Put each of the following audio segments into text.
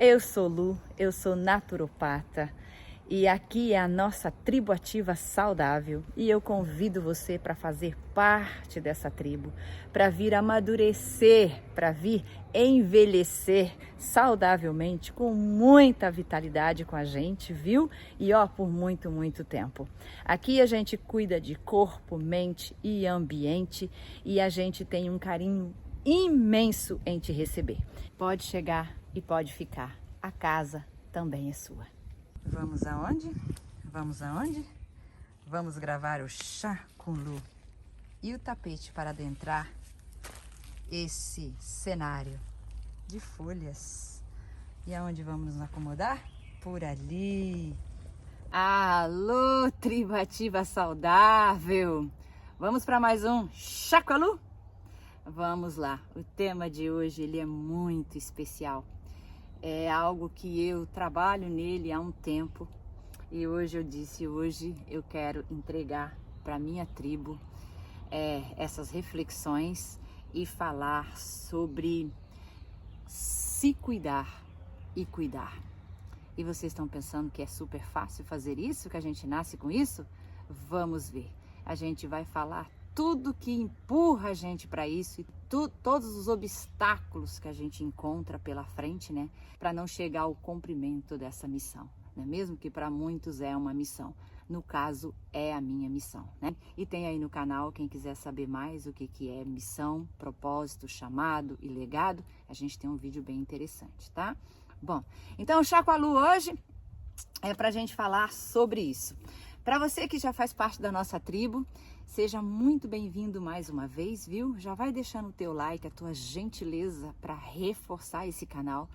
Eu sou Lu, eu sou naturopata e aqui é a nossa tribo ativa saudável e eu convido você para fazer parte dessa tribo, para vir amadurecer, para vir envelhecer saudavelmente, com muita vitalidade com a gente, viu? E por muito, muito tempo. Aqui a gente cuida de corpo, mente e ambiente e a gente tem um carinho imenso em te receber. Pode chegar e pode ficar. A casa também é sua. Vamos aonde? Vamos aonde? Vamos gravar o chá com Lu e o tapete para adentrar esse cenário de folhas. E aonde vamos nos acomodar? Por ali. Alô, tribo ativa saudável! Vamos para mais um chá com a Lu? Vamos lá, o tema de hoje ele é muito especial. É algo que eu trabalho nele há um tempo e hoje eu quero entregar para minha tribo essas reflexões e falar sobre se cuidar e cuidar. E vocês estão pensando que é super fácil fazer isso, que a gente nasce com isso? Vamos ver. A gente vai falar tudo que empurra a gente para isso e todos os obstáculos que a gente encontra pela frente, né, para não chegar ao cumprimento dessa missão, né? Mesmo que para muitos é uma missão, no caso é a minha missão, né? E tem aí no canal, quem quiser saber mais o que é missão, propósito, chamado e legado, a gente tem um vídeo bem interessante, tá? Bom, então o Chá com a Lu hoje é para a gente falar sobre isso. Para você que já faz parte da nossa tribo, seja muito bem-vindo mais uma vez, viu? Já vai deixando o teu like, a tua gentileza para reforçar esse canal.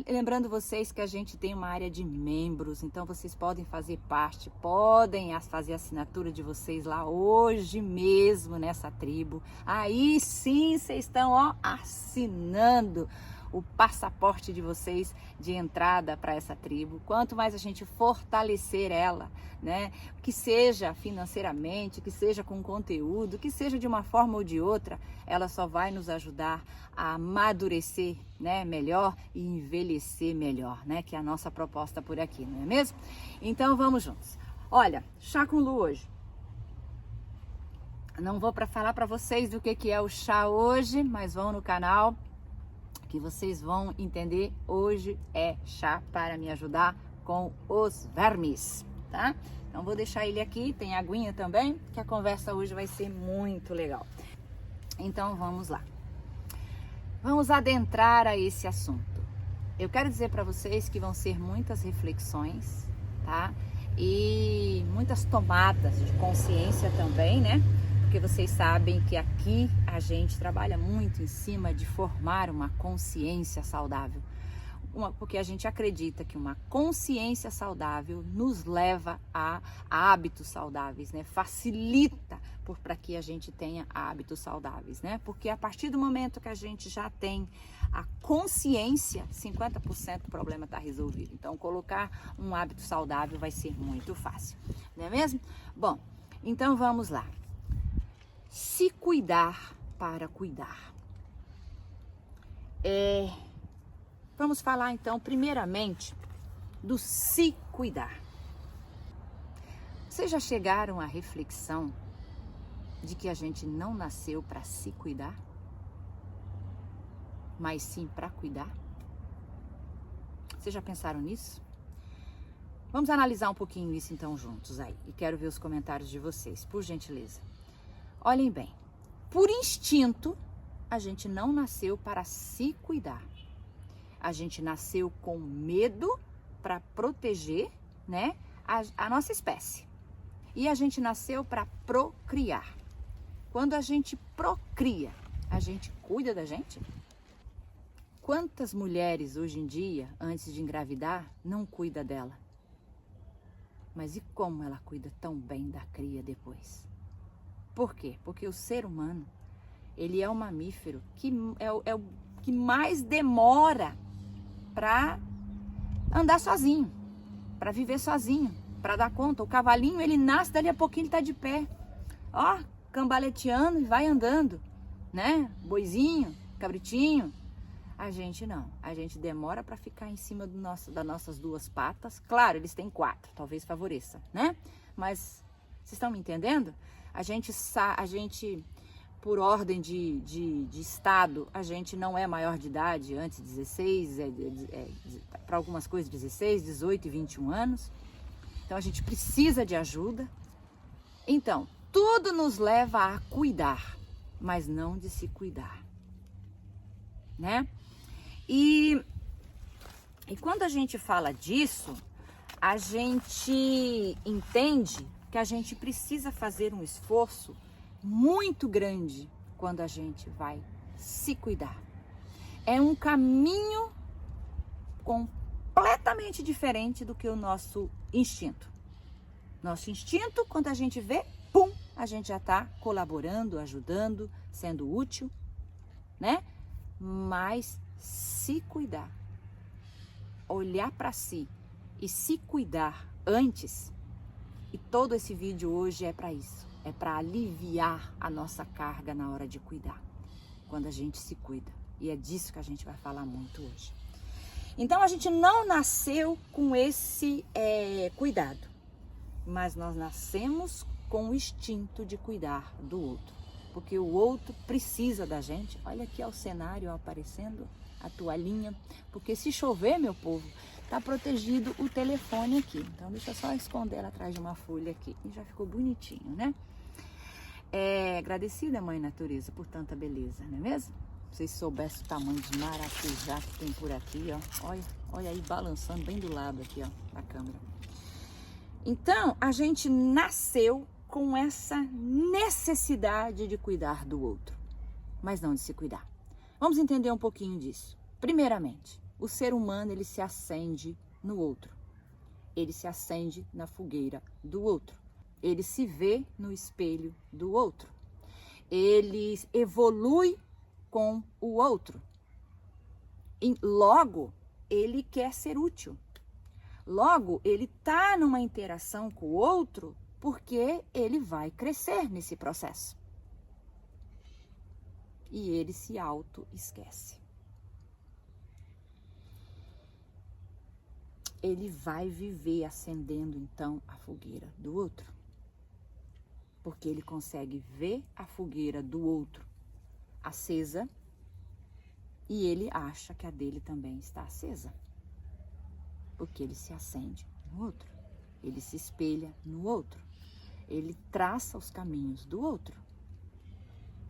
Lembrando vocês que a gente tem uma área de membros, então vocês podem fazer parte, podem fazer a assinatura de vocês lá hoje mesmo nessa tribo. Aí sim, vocês estão assinando o passaporte de vocês de entrada para essa tribo. Quanto mais a gente fortalecer ela, né, que seja financeiramente, que seja com conteúdo, que seja de uma forma ou de outra, ela só vai nos ajudar a amadurecer, né, melhor e envelhecer melhor, né, que é a nossa proposta por aqui, não é mesmo? Então vamos juntos. Olha, chá com Lu hoje. Não vou falar para vocês do que é o chá hoje, mas vão no canal que vocês vão entender. Hoje é chá para me ajudar com os vermes, tá? Então vou deixar ele aqui, tem aguinha também, que a conversa hoje vai ser muito legal. Então vamos lá. Vamos adentrar a esse assunto. Eu quero dizer para vocês que vão ser muitas reflexões, tá? E muitas tomadas de consciência também, né? Porque vocês sabem que aqui a gente trabalha muito em cima de formar uma consciência saudável. Porque a gente acredita que uma consciência saudável nos leva a hábitos saudáveis, né? Facilita para que a gente tenha hábitos saudáveis, né? Porque a partir do momento que a gente já tem a consciência, 50% do problema está resolvido. Então, colocar um hábito saudável vai ser muito fácil, não é mesmo? Bom, então vamos lá. Se cuidar para cuidar. Vamos falar então primeiramente do se cuidar. Vocês já chegaram à reflexão de que a gente não nasceu para se cuidar, mas sim para cuidar? Vocês já pensaram nisso? Vamos analisar um pouquinho isso então juntos aí. E quero ver os comentários de vocês, por gentileza. Olhem bem, por instinto, a gente não nasceu para se cuidar. A gente nasceu com medo para proteger, né, a nossa espécie. E a gente nasceu para procriar. Quando a gente procria, a gente cuida da gente? Quantas mulheres hoje em dia, antes de engravidar, não cuida dela? Mas e como ela cuida tão bem da cria depois? Por quê? Porque o ser humano, ele é um mamífero que é o que mais demora para andar sozinho, para viver sozinho, para dar conta. O cavalinho, ele nasce, dali a pouquinho ele tá de pé, cambaleteando e vai andando, né? Boizinho, cabritinho. A gente não. A gente demora para ficar em cima das nossas duas patas. Claro, eles têm 4, talvez favoreça, né? Mas vocês estão me entendendo? A gente por ordem de estado, a gente não é maior de idade, antes de 16, para algumas coisas 16, 18 e 21 anos. Então a gente precisa de ajuda. Então, tudo nos leva a cuidar, mas não de se cuidar, né? E quando a gente fala disso, a gente entende que a gente precisa fazer um esforço muito grande quando a gente vai se cuidar. É um caminho completamente diferente do que o nosso instinto. Nosso instinto, quando a gente vê, pum, a gente já está colaborando, ajudando, sendo útil, né? Mas se cuidar, olhar para si e se cuidar antes, e todo esse vídeo hoje é para isso, é para aliviar a nossa carga na hora de cuidar, quando a gente se cuida, e é disso que a gente vai falar muito hoje. Então a gente não nasceu com esse cuidado, mas nós nascemos com o instinto de cuidar do outro, porque o outro precisa da gente. Olha aqui o cenário aparecendo, a toalhinha, porque se chover, meu povo, tá protegido o telefone aqui. Então deixa eu só esconder ela atrás de uma folha aqui, e já ficou bonitinho, né? Agradecida, Mãe Natureza, por tanta beleza, não é mesmo? Se vocês soubessem o tamanho de maracujá que tem por aqui, ó. Olha aí, balançando bem do lado aqui, ó, da câmera. Então, a gente nasceu com essa necessidade de cuidar do outro, mas não de se cuidar. Vamos entender um pouquinho disso. Primeiramente, o ser humano, ele se acende no outro. Ele se acende na fogueira do outro. Ele se vê no espelho do outro. Ele evolui com o outro. E logo, ele quer ser útil. Logo, ele está numa interação com o outro porque ele vai crescer nesse processo. E ele se auto-esquece. Ele vai viver acendendo, então, a fogueira do outro. Porque ele consegue ver a fogueira do outro acesa e ele acha que a dele também está acesa. Porque ele se acende no outro. Ele se espelha no outro. Ele traça os caminhos do outro.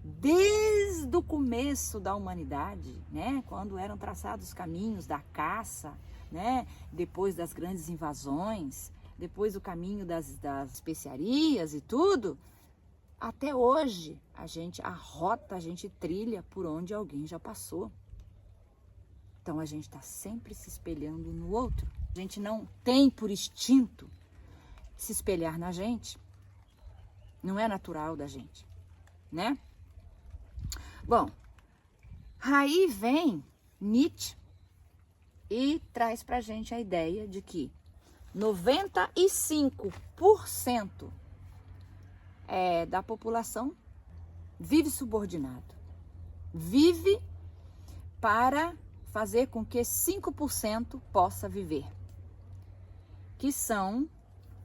Desde o começo da humanidade, né, quando eram traçados os caminhos da caça, né, depois das grandes invasões, depois o caminho das especiarias e tudo, até hoje a gente trilha por onde alguém já passou. Então a gente está sempre se espelhando no outro. A gente não tem por instinto se espelhar na gente. Não é natural da gente, né? Bom, aí vem Nietzsche e traz pra gente a ideia de que 95% da população vive subordinado. Vive para fazer com que 5% possa viver. Que são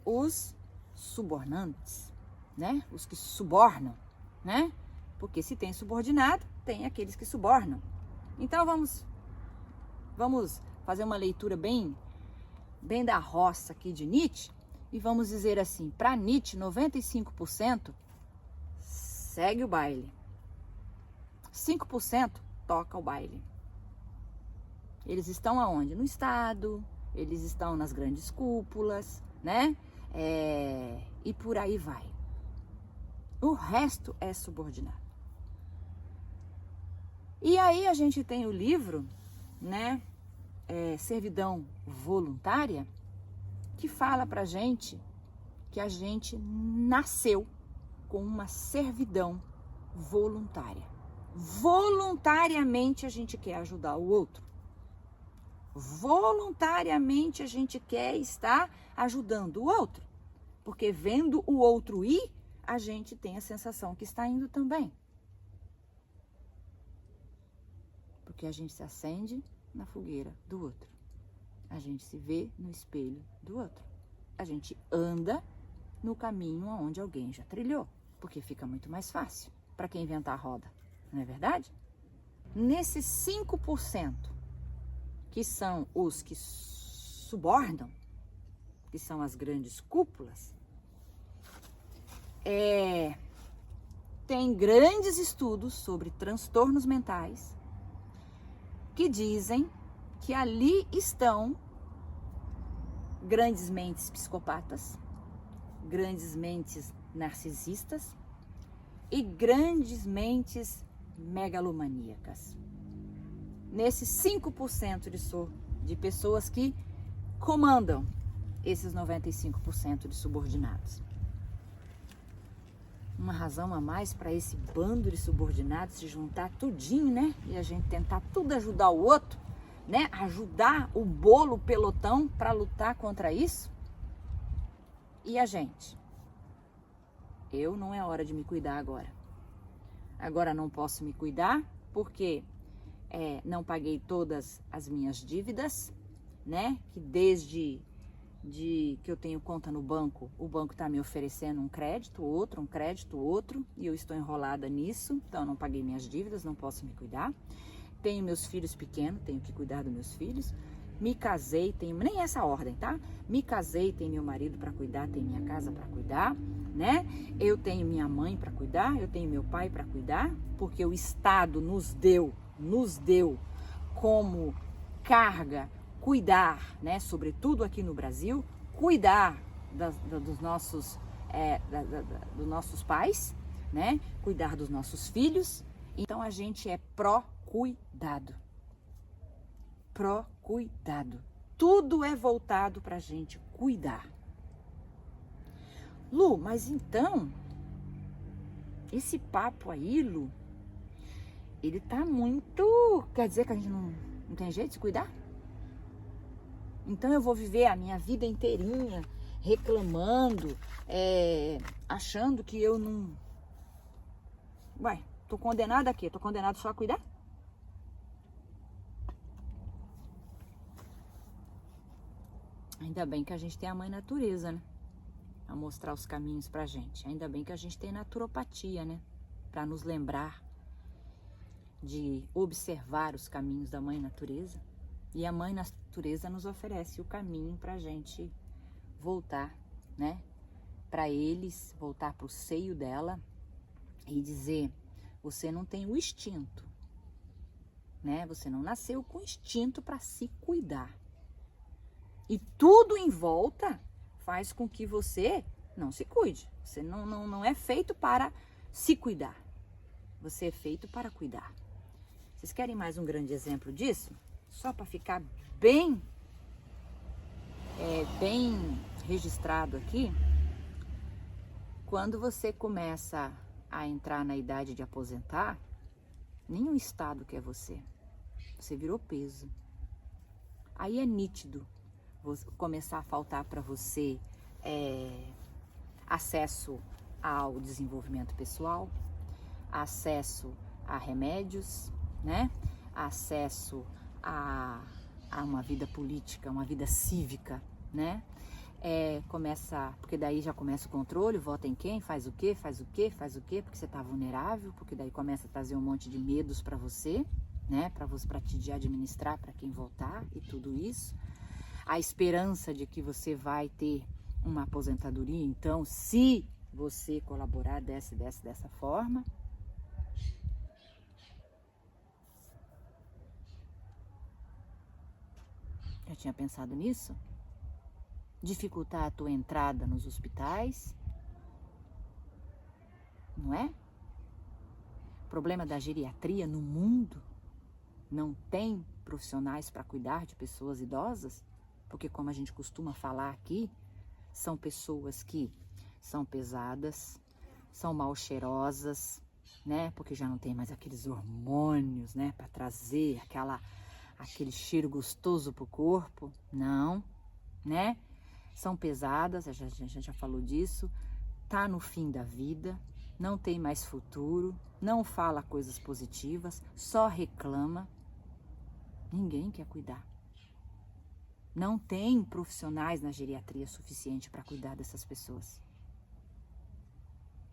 os subornantes, né? Os que subornam, né? Porque se tem subordinado, tem aqueles que subornam. Então vamos fazer uma leitura bem da roça aqui de Nietzsche e vamos dizer assim, para Nietzsche, 95% segue o baile. 5% toca o baile. Eles estão aonde? No Estado, eles estão nas grandes cúpulas, né? E por aí vai. O resto é subordinado. E aí a gente tem o livro, né? Servidão Voluntária, que fala pra gente que a gente nasceu com uma servidão voluntária. Voluntariamente a gente quer ajudar o outro. Voluntariamente a gente quer estar ajudando o outro. Porque vendo o outro ir, a gente tem a sensação que está indo também. Porque a gente se acende na fogueira do outro. A gente se vê no espelho do outro. A gente anda no caminho onde alguém já trilhou, porque fica muito mais fácil para quem inventar a roda, não é verdade? Nesses 5%, que são os que subordam, que são as grandes cúpulas, tem grandes estudos sobre transtornos mentais que dizem que ali estão grandes mentes psicopatas, grandes mentes narcisistas e grandes mentes megalomaníacas. Nesses 5% de pessoas que comandam esses 95% de subordinados. Uma razão a mais para esse bando de subordinados se juntar tudinho, né? E a gente tentar tudo ajudar o outro, né? Ajudar o bolo, o pelotão para lutar contra isso. E a gente? Eu não é hora de me cuidar agora. Agora não posso me cuidar porque não paguei todas as minhas dívidas, né? Que desde que eu tenho conta no banco, o banco está me oferecendo um crédito, outro, e eu estou enrolada nisso, então eu não paguei minhas dívidas, não posso me cuidar. Tenho meus filhos pequenos, tenho que cuidar dos meus filhos. Me casei, tenho nem essa ordem, tá? Me casei, tenho meu marido para cuidar, tenho minha casa para cuidar, né? Eu tenho minha mãe para cuidar, eu tenho meu pai para cuidar, porque o Estado nos deu como carga cuidar, né, sobretudo aqui no Brasil, cuidar dos nossos pais, né, cuidar dos nossos filhos. Então a gente é pró-cuidado. Pró-cuidado. Tudo é voltado para a gente cuidar. Lu, mas então, esse papo aí, Lu, ele tá muito... Quer dizer que a gente não tem jeito de se cuidar? Então eu vou viver a minha vida inteirinha reclamando, achando que eu não... Ué, tô condenada a quê? Tô condenada só a cuidar? Ainda bem que a gente tem a mãe natureza, né? A mostrar os caminhos pra gente. Ainda bem que a gente tem naturopatia, né? Pra nos lembrar de observar os caminhos da mãe natureza. E a mãe natureza nos oferece o caminho pra gente voltar, né? Pra eles, voltar pro seio dela e dizer, você não tem o instinto, né? Você não nasceu com instinto para se cuidar. E tudo em volta faz com que você não se cuide. Você não é feito para se cuidar. Você é feito para cuidar. Vocês querem mais um grande exemplo disso? Só para ficar bem registrado aqui. Quando você começa a entrar na idade de aposentar, nenhum Estado quer você. Você virou peso. Aí é nítido começar a faltar para você acesso ao desenvolvimento pessoal, acesso a remédios, né? Acesso a uma vida política, uma vida cívica, né? Porque daí já começa o controle, vota em quem, faz o quê, porque você tá vulnerável, porque daí começa a trazer um monte de medos para você, né? Para te administrar, para quem votar e tudo isso. A esperança de que você vai ter uma aposentadoria, então, se você colaborar dessa forma. Já tinha pensado nisso? Dificultar a tua entrada nos hospitais, não é? O problema da geriatria no mundo, não tem profissionais para cuidar de pessoas idosas, porque como a gente costuma falar aqui, são pessoas que são pesadas, são mal cheirosas, né? Porque já não tem mais aqueles hormônios, né? Para trazer aquele cheiro gostoso pro corpo, não, né? São pesadas, a gente já falou disso, tá no fim da vida, não tem mais futuro, não fala coisas positivas, só reclama, Ninguém quer cuidar. Não tem profissionais na geriatria suficiente para cuidar dessas pessoas.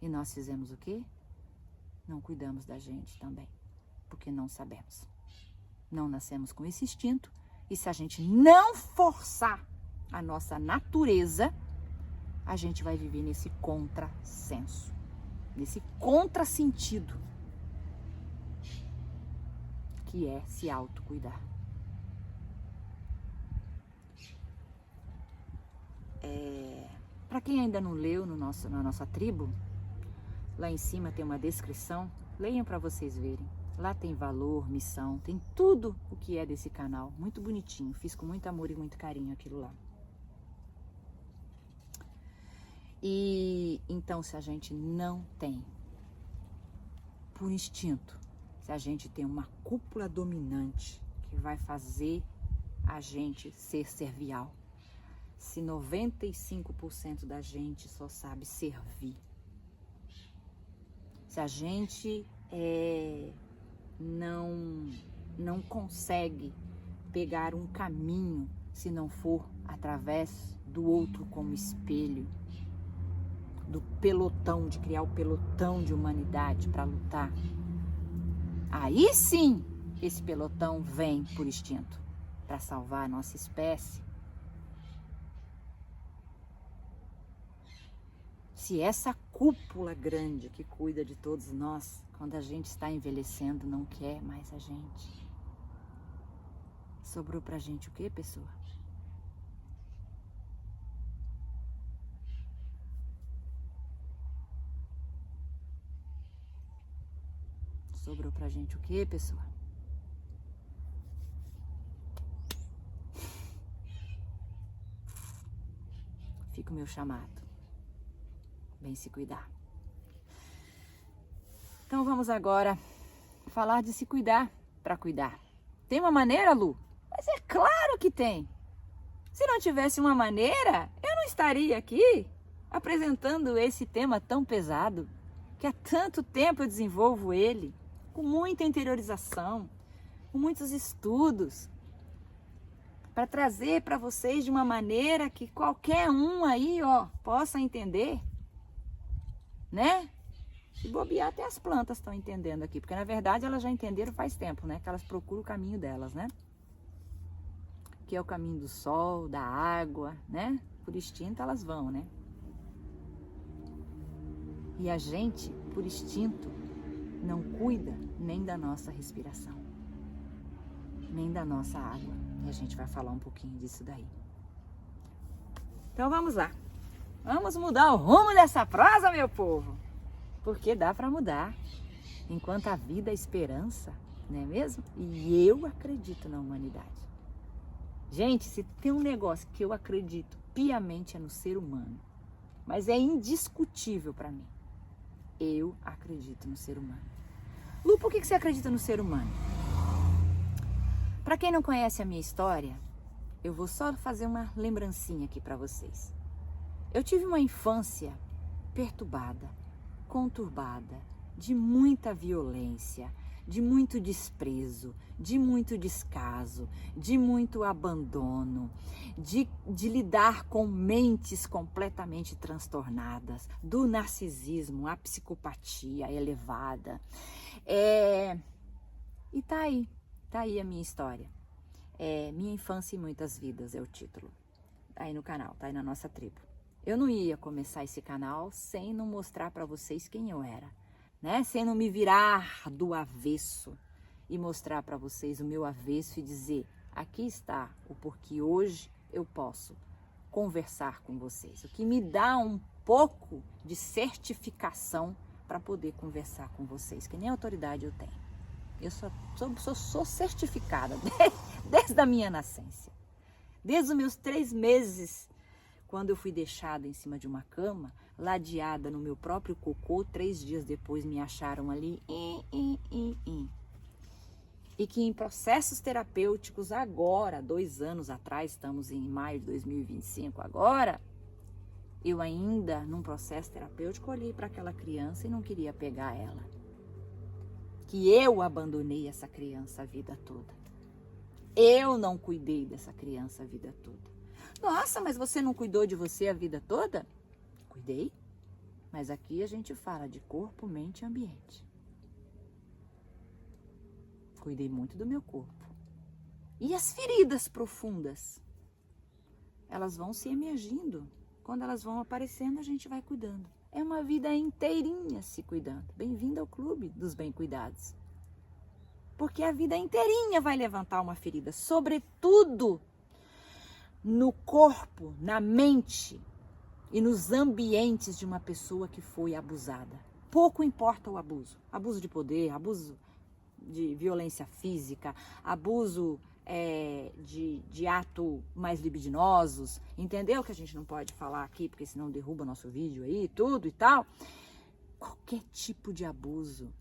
E nós fizemos o quê? Não cuidamos da gente também, porque não sabemos. Não nascemos com esse instinto, e se a gente não forçar a nossa natureza, a gente vai viver nesse contrassenso, nesse contrassentido, que é se autocuidar. Para quem ainda não leu na nossa tribo, lá em cima tem uma descrição, leiam para vocês verem. Lá tem valor, missão, tem tudo o que é desse canal, muito bonitinho, fiz com muito amor e muito carinho aquilo lá. E então, se a gente não tem, por instinto, se a gente tem uma cúpula dominante que vai fazer a gente ser servial, se 95% da gente só sabe servir, se a gente não consegue pegar um caminho se não for através do outro como espelho, do pelotão, de criar o pelotão de humanidade para lutar, aí sim esse pelotão vem por instinto para salvar a nossa espécie. Se essa cúpula grande que cuida de todos nós, quando a gente está envelhecendo, não quer mais a gente, sobrou pra gente o quê, pessoa? Sobrou pra gente o quê, pessoa? Fica o meu chamado. Bem se cuidar. Então vamos agora falar de se cuidar para cuidar. Tem uma maneira, Lu? Mas é claro que tem. Se não tivesse uma maneira, eu não estaria aqui apresentando esse tema tão pesado, que há tanto tempo eu desenvolvo ele, com muita interiorização, com muitos estudos, para trazer para vocês de uma maneira que qualquer um aí, possa entender. Né? Se bobear, até as plantas estão entendendo aqui, porque na verdade elas já entenderam faz tempo, né? Que elas procuram o caminho delas, né? Que é o caminho do sol, da água, né? Por instinto elas vão, né? E a gente, por instinto, não cuida nem da nossa respiração, nem da nossa água. E a gente vai falar um pouquinho disso daí. Então vamos lá. Vamos mudar o rumo dessa prosa, meu povo, porque dá para mudar. Enquanto a vida é esperança, não é mesmo? E eu acredito na humanidade. Gente, se tem um negócio que eu acredito piamente é no ser humano, mas é indiscutível para mim. Eu acredito no ser humano. Lu, por que você acredita no ser humano? Para quem não conhece a minha história, eu vou só fazer uma lembrancinha aqui para vocês. Eu tive uma infância perturbada, conturbada, de muita violência, de muito desprezo, de muito descaso, de muito abandono, de lidar com mentes completamente transtornadas, do narcisismo, a psicopatia elevada. E tá aí a minha história. Minha infância e muitas vidas é o título. Tá aí no canal, tá aí na nossa tribo. Eu não ia começar esse canal sem não mostrar para vocês quem eu era, né? Sem não me virar do avesso e mostrar para vocês o meu avesso e dizer, aqui está o porquê hoje eu posso conversar com vocês. O que me dá um pouco de certificação para poder conversar com vocês, que nem autoridade eu tenho. Eu sou certificada desde a minha nascença. Desde os meus 3 meses, quando eu fui deixada em cima de uma cama, ladeada no meu próprio cocô, 3 dias depois me acharam ali, e que em processos terapêuticos agora, 2 anos atrás, estamos em maio de 2025 agora, eu ainda, num processo terapêutico, olhei para aquela criança e não queria pegar ela. Que eu abandonei essa criança a vida toda. Eu não cuidei dessa criança a vida toda. Nossa, mas você não cuidou de você a vida toda? Cuidei. Mas aqui a gente fala de corpo, mente e ambiente. Cuidei muito do meu corpo. E as feridas profundas? Elas vão se emergindo. Quando elas vão aparecendo, a gente vai cuidando. É uma vida inteirinha se cuidando. Bem-vindo ao clube dos bem-cuidados. Porque a vida inteirinha vai levantar uma ferida. Sobretudo no corpo, na mente e nos ambientes de uma pessoa que foi abusada. Pouco importa o abuso. Abuso de poder, abuso de violência física, abuso de ato mais libidinosos, entendeu? Que a gente não pode falar aqui, porque senão derruba nosso vídeo aí, tudo e tal. Qualquer tipo de abuso.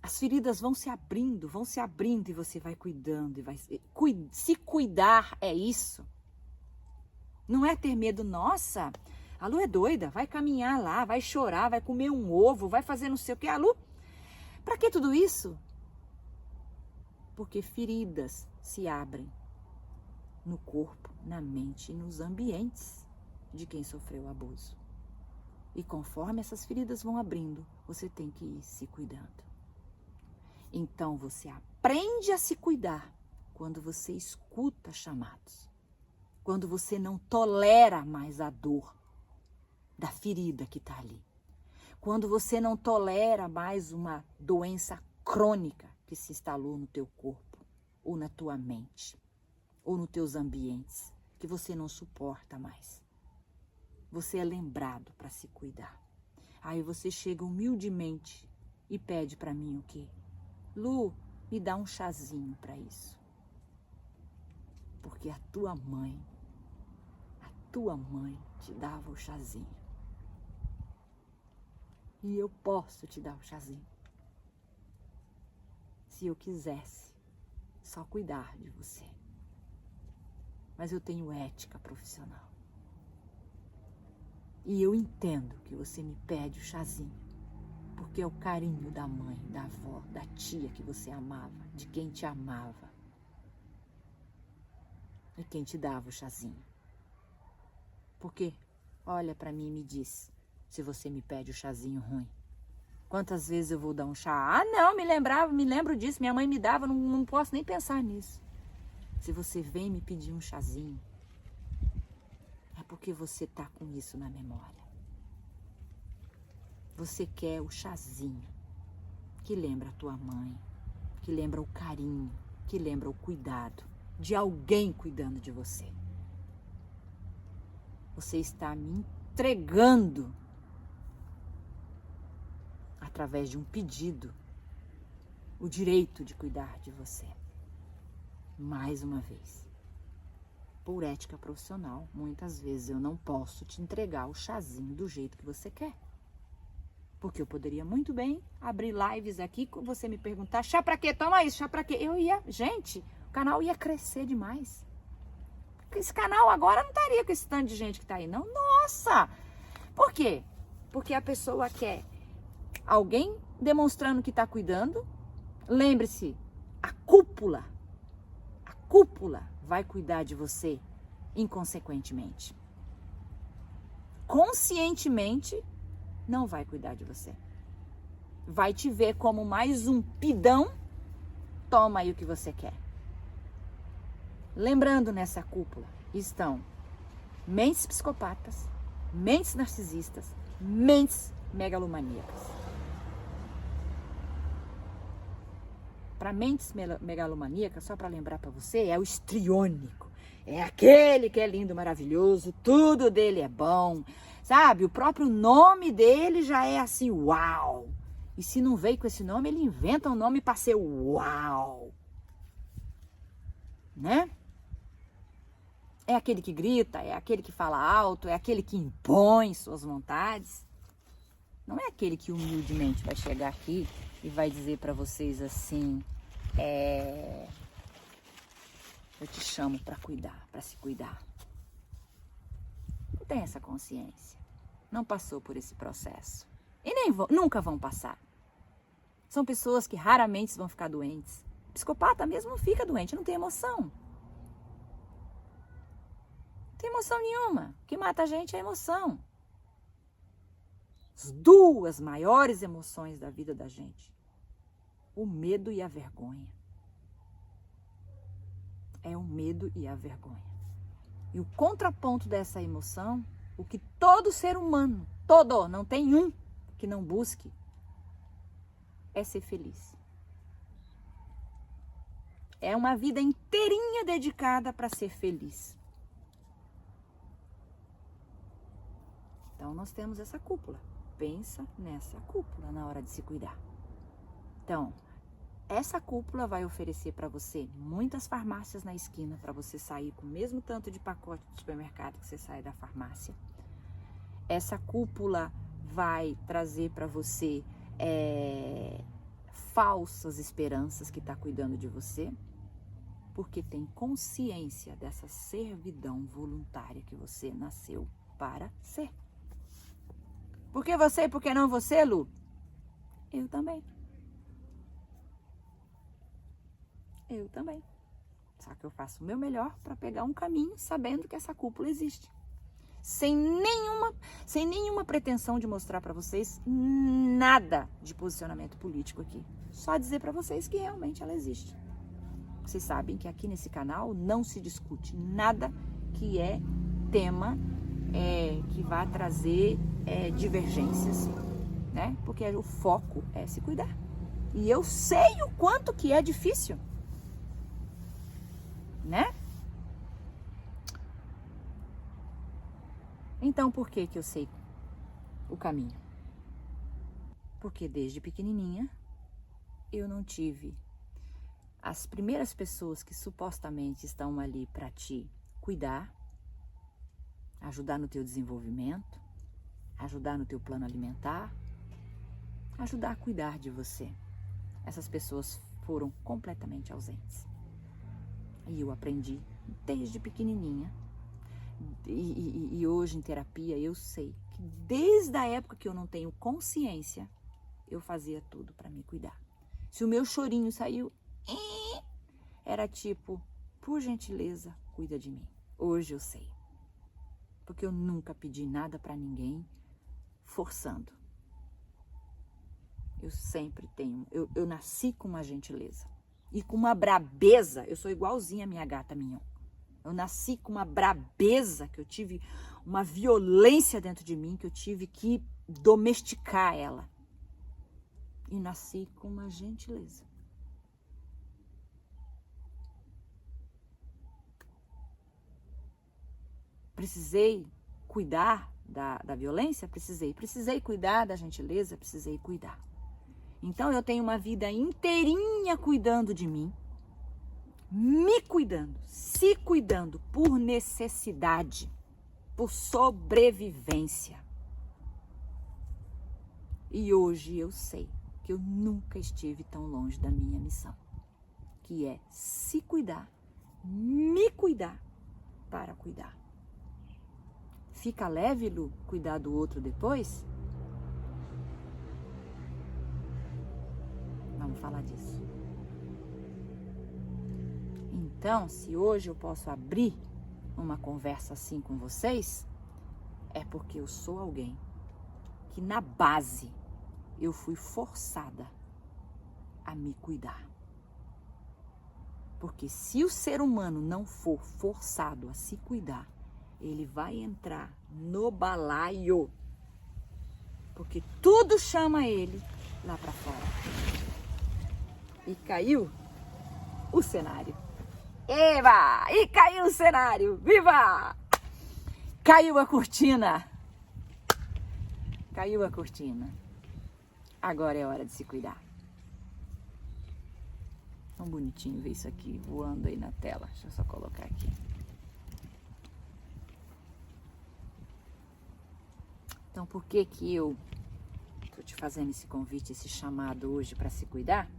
As feridas vão se abrindo e você vai cuidando. E vai se cuidar é isso. Não é ter medo, nossa, a Lu é doida, vai caminhar lá, vai chorar, vai comer um ovo, vai fazer não sei o que. A Lu, pra que tudo isso? Porque feridas se abrem no corpo, na mente e nos ambientes de quem sofreu abuso. E conforme essas feridas vão abrindo, você tem que ir se cuidando. Então você aprende a se cuidar quando você escuta chamados. Quando você não tolera mais a dor da ferida que está ali. Quando você não tolera mais uma doença crônica que se instalou no teu corpo, ou na tua mente, ou nos teus ambientes, que você não suporta mais. Você é lembrado para se cuidar. Aí você chega humildemente e pede para mim o quê? Lu, me dá um chazinho para isso. Porque a tua mãe te dava o chazinho. E eu posso te dar o chazinho. Se eu quisesse só cuidar de você. Mas eu tenho ética profissional. E eu entendo que você me pede o chazinho. Porque é o carinho da mãe, da avó, da tia que você amava, de quem te amava. E quem te dava o chazinho. Porque olha para mim e me diz se você me pede o chazinho ruim. Quantas vezes eu vou dar um chá? Ah, não, me lembro disso, minha mãe me dava, não posso nem pensar nisso. Se você vem me pedir um chazinho, é porque você tá com isso na memória. Você quer o chazinho que lembra a tua mãe, que lembra o carinho, que lembra o cuidado de alguém cuidando de você. Você está me entregando através de um pedido o direito de cuidar de você. Mais uma vez, por ética profissional, muitas vezes eu não posso te entregar o chazinho do jeito que você quer. Porque eu poderia muito bem abrir lives aqui, você me perguntar, chá pra quê? Toma isso, chá pra quê? Gente, o canal ia crescer demais. Esse canal agora não estaria com esse tanto de gente que tá aí, não. Nossa! Por quê? Porque a pessoa quer alguém demonstrando que tá cuidando. Lembre-se, a cúpula vai cuidar de você inconsequentemente. Conscientemente, não vai cuidar de você. Vai te ver como mais um pidão. Toma aí o que você quer. Lembrando, nessa cúpula estão mentes psicopatas, mentes narcisistas, mentes megalomaníacas. Para mentes megalomaníacas, só para lembrar para você, é o histriônico. É aquele que é lindo, maravilhoso, tudo dele é bom. Sabe, o próprio nome dele já é assim, uau. E se não veio com esse nome, ele inventa um nome para ser uau. Né? É aquele que grita, é aquele que fala alto, é aquele que impõe suas vontades. Não é aquele que humildemente vai chegar aqui e vai dizer para vocês assim, eu te chamo para cuidar, para se cuidar. Não tem essa consciência. Não passou por esse processo. E nunca vão passar. São pessoas que raramente vão ficar doentes. Psicopata mesmo não fica doente, não tem emoção. Não tem emoção nenhuma. O que mata a gente é a emoção. As duas maiores emoções da vida da gente. O medo e a vergonha. É o medo e a vergonha. E o contraponto dessa emoção, o que todo ser humano, não tem um que não busque, é ser feliz. É uma vida inteirinha dedicada para ser feliz. Então nós temos essa cúpula. Pensa nessa cúpula na hora de se cuidar. Então, essa cúpula vai oferecer para você muitas farmácias na esquina para você sair com o mesmo tanto de pacote de supermercado que você sai da farmácia. Essa cúpula vai trazer para você falsas esperanças que está cuidando de você, porque tem consciência dessa servidão voluntária que você nasceu para ser. Por que você e por que não você, Lu? Eu também. Eu também. Só que eu faço o meu melhor para pegar um caminho sabendo que essa cúpula existe. Sem nenhuma pretensão de mostrar para vocês nada de posicionamento político aqui. Só dizer para vocês que realmente ela existe. Vocês sabem que aqui nesse canal não se discute nada que é tema que vai trazer divergências, né? Porque o foco é se cuidar. E eu sei o quanto que é difícil, né? Então, por que eu sei o caminho? Porque desde pequenininha eu não tive as primeiras pessoas que supostamente estão ali para te cuidar, ajudar no teu desenvolvimento, ajudar no teu plano alimentar, ajudar a cuidar de você. Essas pessoas foram completamente ausentes. E eu aprendi desde pequenininha. E hoje em terapia eu sei que desde a época que eu não tenho consciência, eu fazia tudo para me cuidar. Se o meu chorinho saiu, era tipo, por gentileza, cuida de mim. Hoje eu sei. Porque eu nunca pedi nada para ninguém forçando. Eu sempre tenho, eu nasci com uma gentileza. E com uma brabeza, eu sou igualzinha a minha gata Mignon. Eu nasci com uma brabeza, que eu tive uma violência dentro de mim, que eu tive que domesticar ela. E nasci com uma gentileza. Precisei cuidar da violência? Precisei. Precisei cuidar da gentileza? Precisei cuidar. Então eu tenho uma vida inteirinha cuidando de mim, me cuidando, se cuidando por necessidade, por sobrevivência. E hoje eu sei que eu nunca estive tão longe da minha missão, que é se cuidar, me cuidar para cuidar. Fica leve, Lu, cuidar do outro depois? Vamos falar disso. Então, se hoje eu posso abrir uma conversa assim com vocês, é porque eu sou alguém que na base eu fui forçada a me cuidar. Porque se o ser humano não for forçado a se cuidar, ele vai entrar no balaio. Porque tudo chama ele lá para fora. E caiu o cenário. Eba! E caiu o cenário! Viva! Caiu a cortina. Caiu a cortina. Agora é hora de se cuidar. Tão bonitinho ver isso aqui voando aí na tela. Deixa eu só colocar aqui. Então, por que eu tô te fazendo esse convite, esse chamado hoje para se cuidar?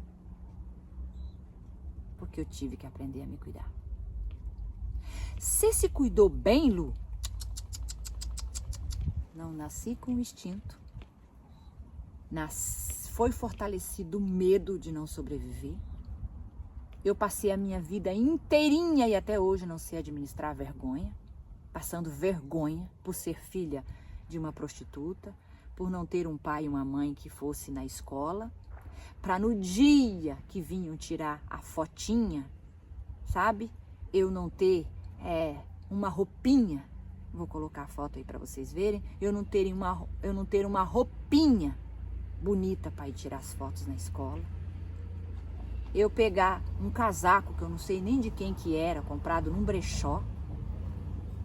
Porque eu tive que aprender a me cuidar. Você se cuidou bem, Lu? Não nasci com instinto. Foi fortalecido o medo de não sobreviver. Eu passei a minha vida inteirinha e até hoje não sei administrar a vergonha, passando vergonha por ser filha de uma prostituta, por não ter um pai e uma mãe que fosse na escola, para no dia que vinham tirar a fotinha, sabe? Eu não ter uma roupinha, vou colocar a foto aí para vocês verem, eu não ter uma roupinha bonita para ir tirar as fotos na escola. Eu pegar um casaco que eu não sei nem de quem que era, comprado num brechó,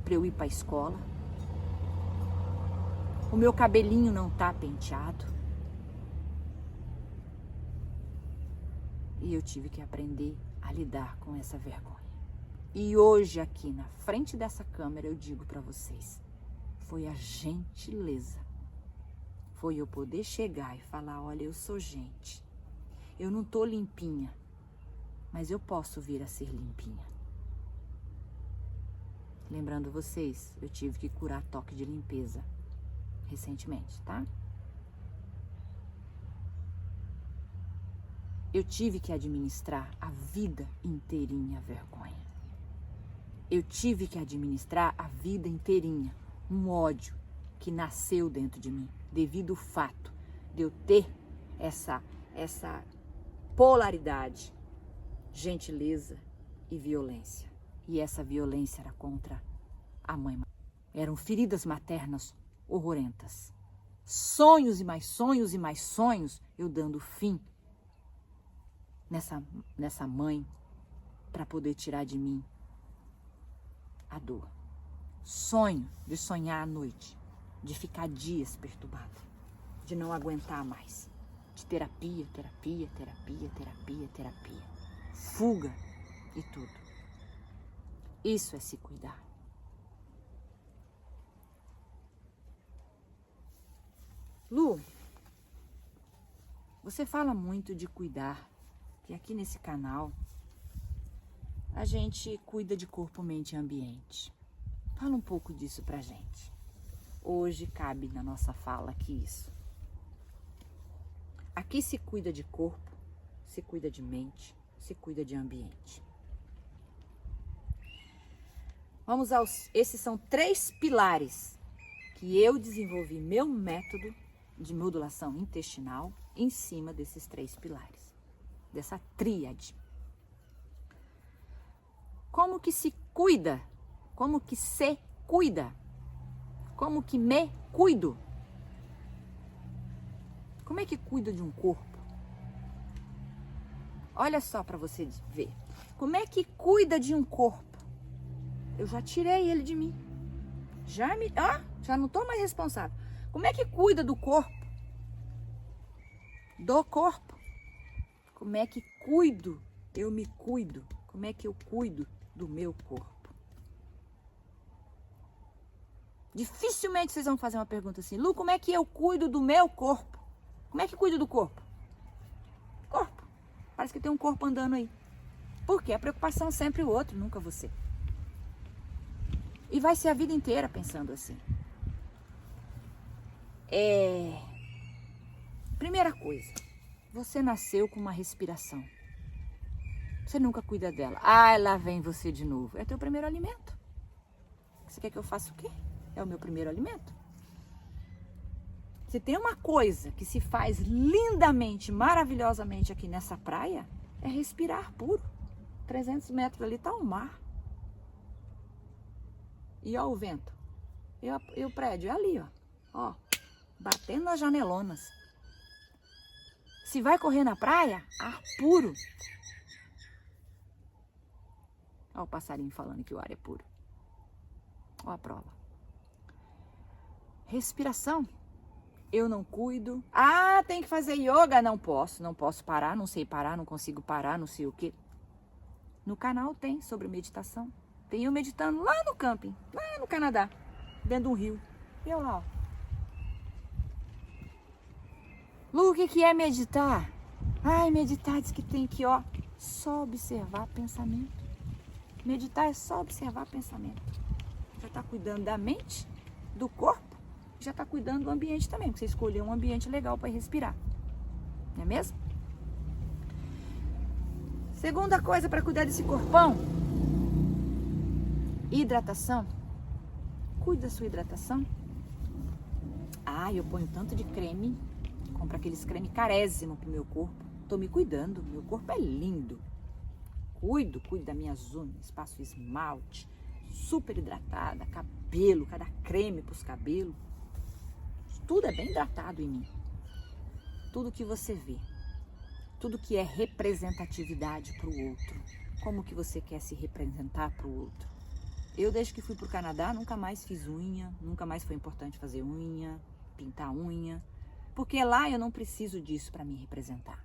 para eu ir para a escola. O meu cabelinho não tá penteado. E eu tive que aprender a lidar com essa vergonha. E hoje aqui na frente dessa câmera eu digo para vocês, foi a gentileza. Foi eu poder chegar e falar, olha, eu sou gente. Eu não tô limpinha, mas eu posso vir a ser limpinha. Lembrando vocês, eu tive que curar toque de limpeza recentemente, tá? Eu tive que administrar a vida inteirinha a vergonha. Eu tive que administrar a vida inteirinha um ódio que nasceu dentro de mim, devido ao fato de eu ter essa polaridade, gentileza e violência. E essa violência era contra a mãe. Eram feridas maternas horrorentas. Sonhos e mais sonhos e mais sonhos, eu dando fim nessa mãe para poder tirar de mim a dor. Sonho de sonhar à noite, de ficar dias perturbado, de não aguentar mais, de terapia, fuga e tudo. Isso é se cuidar. Lu, você fala muito de cuidar, que aqui nesse canal a gente cuida de corpo, mente e ambiente. Fala um pouco disso pra gente. Hoje cabe na nossa fala aqui isso. Aqui se cuida de corpo, se cuida de mente, se cuida de ambiente. Esses são 3 pilares que eu desenvolvi meu método de modulação intestinal em cima desses 3 pilares, dessa tríade. Como que se cuida? Como que se cuida? Como que me cuido? Como é que cuida de um corpo? Olha só para você ver. Como é que cuida de um corpo? Eu já tirei ele de mim. Já não estou mais responsável. Como é que cuida do corpo? Do corpo. Como é que cuido? Eu me cuido. Como é que eu cuido do meu corpo? Dificilmente vocês vão fazer uma pergunta assim, Lu, como é que eu cuido do meu corpo? Como é que cuido do corpo? Corpo. Parece que tem um corpo andando aí. Por quê? A preocupação é sempre o outro, nunca você. E vai ser a vida inteira pensando assim. Primeira coisa, você nasceu com uma respiração. Você nunca cuida dela. Lá vem você de novo. É teu primeiro alimento. Você quer que eu faça o quê? É o meu primeiro alimento. Se tem uma coisa que se faz lindamente, maravilhosamente aqui nessa praia, é respirar puro. 300 metros ali está o mar. E ó o vento. E o prédio é ali, ó. Batendo nas janelonas. Se vai correr na praia, ar puro. Ó o passarinho falando que o ar é puro. Ó a prova. Respiração. Eu não cuido. Tem que fazer yoga? Não posso parar, não sei parar, não consigo parar, não sei o quê. No canal tem sobre meditação. Tem eu meditando lá no camping, lá no Canadá, dentro de um rio. E eu lá, ó. Lu, o que é meditar? Meditar diz que tem que, só observar pensamento. Meditar é só observar pensamento. Já está cuidando da mente, do corpo, já está cuidando do ambiente também, porque você escolheu um ambiente legal para respirar. Não é mesmo? Segunda coisa para cuidar desse corpão, hidratação. Cuide da sua hidratação. Ah, eu ponho tanto de creme, compro aqueles creme carésimo pro meu corpo. Tô me cuidando, meu corpo é lindo. Cuido das minhas unhas, passo esmalte, super hidratada, cabelo, cada creme pros cabelos. Tudo é bem hidratado em mim. Tudo que você vê, tudo que é representatividade pro outro. Como que você quer se representar pro outro? Eu, desde que fui pro Canadá, nunca mais fiz unha, nunca mais foi importante fazer unha, pintar unha, porque lá eu não preciso disso para me representar.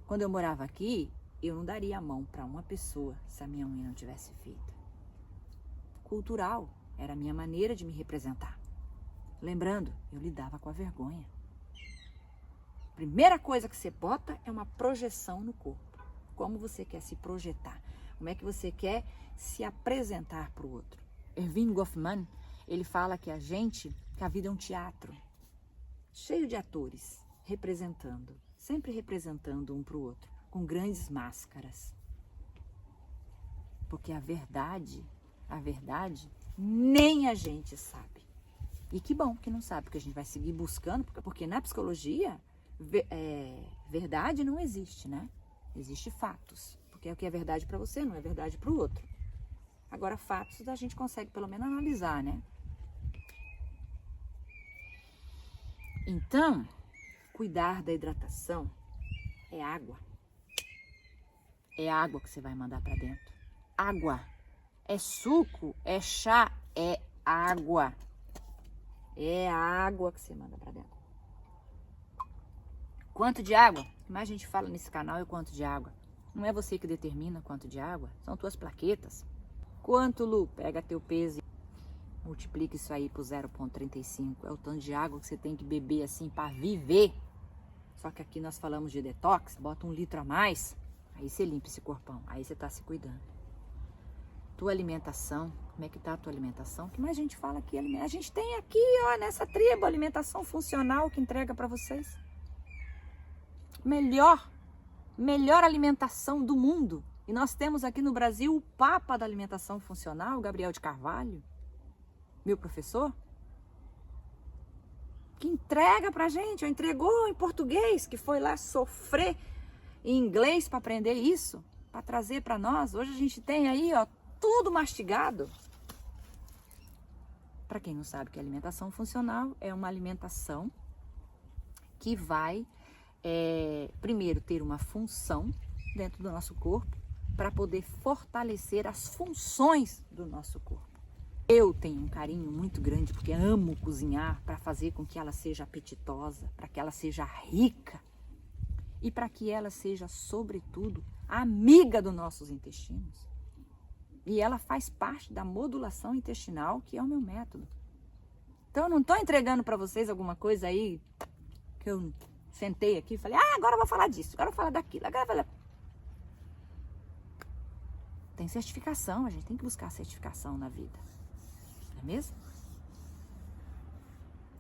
Quando eu morava aqui, eu não daria a mão para uma pessoa se a minha unha não tivesse feita. Cultural, era a minha maneira de me representar. Lembrando, eu lidava com a vergonha. Primeira coisa que você bota é uma projeção no corpo. Como você quer se projetar? Como é que você quer se apresentar para o outro? Erving Goffman, ele fala que a vida é um teatro cheio de atores, representando, sempre representando um para o outro, com grandes máscaras. Porque a verdade, nem a gente sabe. E que bom que não sabe, porque a gente vai seguir buscando, porque na psicologia, verdade não existe, né? Existe fatos, porque o que é verdade para você não é verdade para o outro. Agora, fatos a gente consegue pelo menos analisar, né? Então, cuidar da hidratação é água. É água que você vai mandar para dentro. Água. É suco, é chá, é água. É água que você manda para dentro. Quanto de água? O que mais a gente fala nesse canal é o quanto de água. Não é você que determina quanto de água, são tuas plaquetas. Quanto, Lu? Pega teu peso e multiplica isso aí por 0,35. É o tanto de água que você tem que beber assim para viver. Só que aqui nós falamos de detox, bota 1 litro a mais, aí você limpa esse corpão, aí você tá se cuidando. Tua alimentação, como é que tá a tua alimentação? O que mais a gente fala aqui? A gente tem aqui, ó, nessa tribo, alimentação funcional que entrega para vocês. Melhor alimentação do mundo. E nós temos aqui no Brasil o Papa da alimentação funcional, Gabriel de Carvalho, meu professor, que entrega pra gente, entregou em português, que foi lá sofrer em inglês para aprender isso, para trazer para nós. Hoje a gente tem aí, ó, tudo mastigado. Para quem não sabe que alimentação funcional é uma alimentação que vai primeiro ter uma função dentro do nosso corpo para poder fortalecer as funções do nosso corpo. Eu tenho um carinho muito grande porque amo cozinhar para fazer com que ela seja apetitosa, para que ela seja rica e para que ela seja, sobretudo, amiga dos nossos intestinos. E ela faz parte da modulação intestinal, que é o meu método. Então eu não estou entregando para vocês alguma coisa aí que eu sentei aqui e falei, agora eu vou falar disso, agora eu vou falar daquilo, agora eu vou falar... Tem certificação, a gente tem que buscar certificação na vida. Não é mesmo?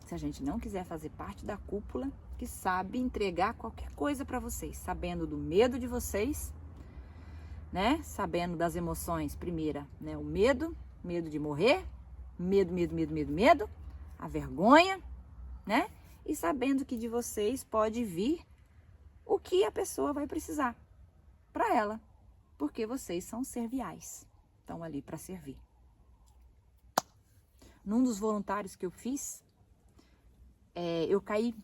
Se a gente não quiser fazer parte da cúpula que sabe entregar qualquer coisa para vocês, sabendo do medo de vocês, né? Sabendo das emoções, primeira, né? O medo de morrer, medo, a vergonha, né? E sabendo que de vocês pode vir o que a pessoa vai precisar para ela, porque vocês são serviais, estão ali para servir. Num dos voluntários que eu fiz, eu caí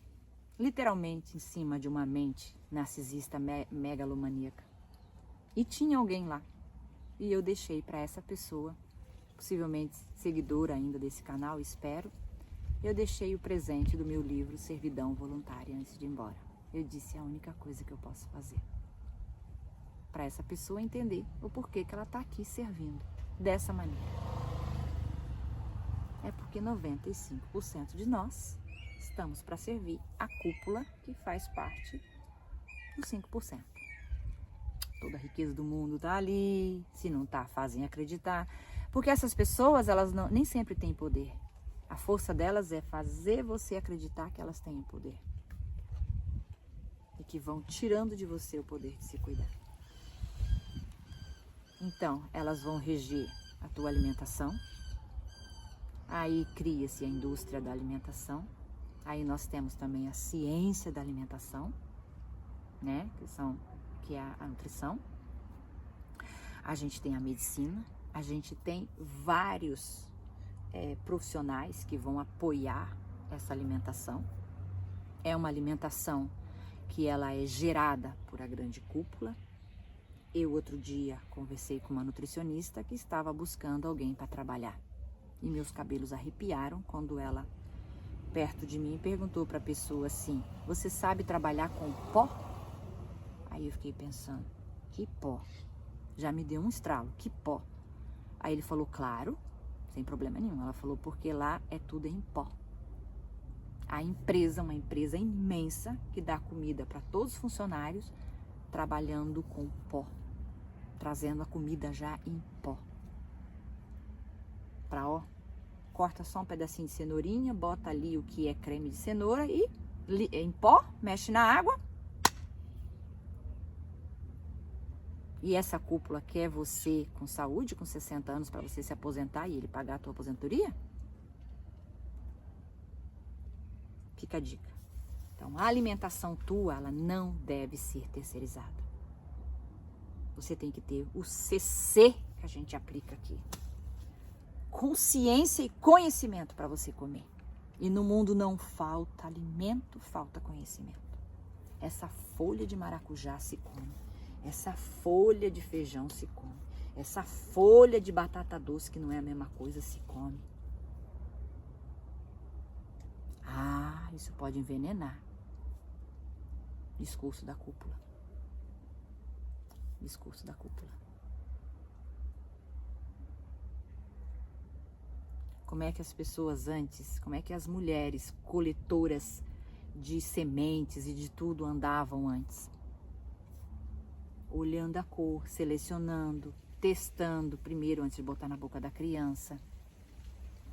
literalmente em cima de uma mente narcisista megalomaníaca. E tinha alguém lá. E eu deixei para essa pessoa, possivelmente seguidora ainda desse canal, espero, eu deixei o presente do meu livro Servidão Voluntária antes de ir embora. Eu disse, é a única coisa que eu posso fazer. Para essa pessoa entender o porquê que ela está aqui servindo dessa maneira. É porque 95% de nós estamos para servir a cúpula que faz parte dos 5%. Toda a riqueza do mundo está ali, se não está, fazem acreditar. Porque essas pessoas, elas nem sempre têm poder. A força delas é fazer você acreditar que elas têm poder. E que vão tirando de você o poder de se cuidar. Então, elas vão reger a tua alimentação. Aí cria-se a indústria da alimentação. Aí nós temos também a ciência da alimentação, né? Que é a nutrição. A gente tem a medicina. A gente tem vários profissionais que vão apoiar essa alimentação. É uma alimentação que ela é gerada por a grande cúpula. Eu outro dia conversei com uma nutricionista que estava buscando alguém para trabalhar. E meus cabelos arrepiaram quando ela, perto de mim, perguntou para a pessoa assim: você sabe trabalhar com pó? Aí eu fiquei pensando, que pó? Já me deu um estralo, que pó? Aí ele falou, claro, sem problema nenhum. Ela falou, porque lá é tudo em pó. A empresa, uma empresa imensa, que dá comida para todos os funcionários, trabalhando com pó, trazendo a comida já em pó. Corta só um pedacinho de cenourinha, bota ali o que é creme de cenoura e em pó, mexe na água. E essa cúpula quer você com saúde, com 60 anos, para você se aposentar e ele pagar a tua aposentadoria? Fica a dica. Então, a alimentação tua, ela não deve ser terceirizada. Você tem que ter o CC que a gente aplica aqui. Consciência e conhecimento para você comer. E no mundo não falta alimento, falta conhecimento. Essa folha de maracujá se come. Essa folha de feijão se come. Essa folha de batata doce, que não é a mesma coisa, se come. Ah, isso pode envenenar. Discurso da cúpula. Discurso da cúpula. Como é que as pessoas antes, como é que as mulheres coletoras de sementes e de tudo andavam antes? Olhando a cor, selecionando, testando primeiro antes de botar na boca da criança.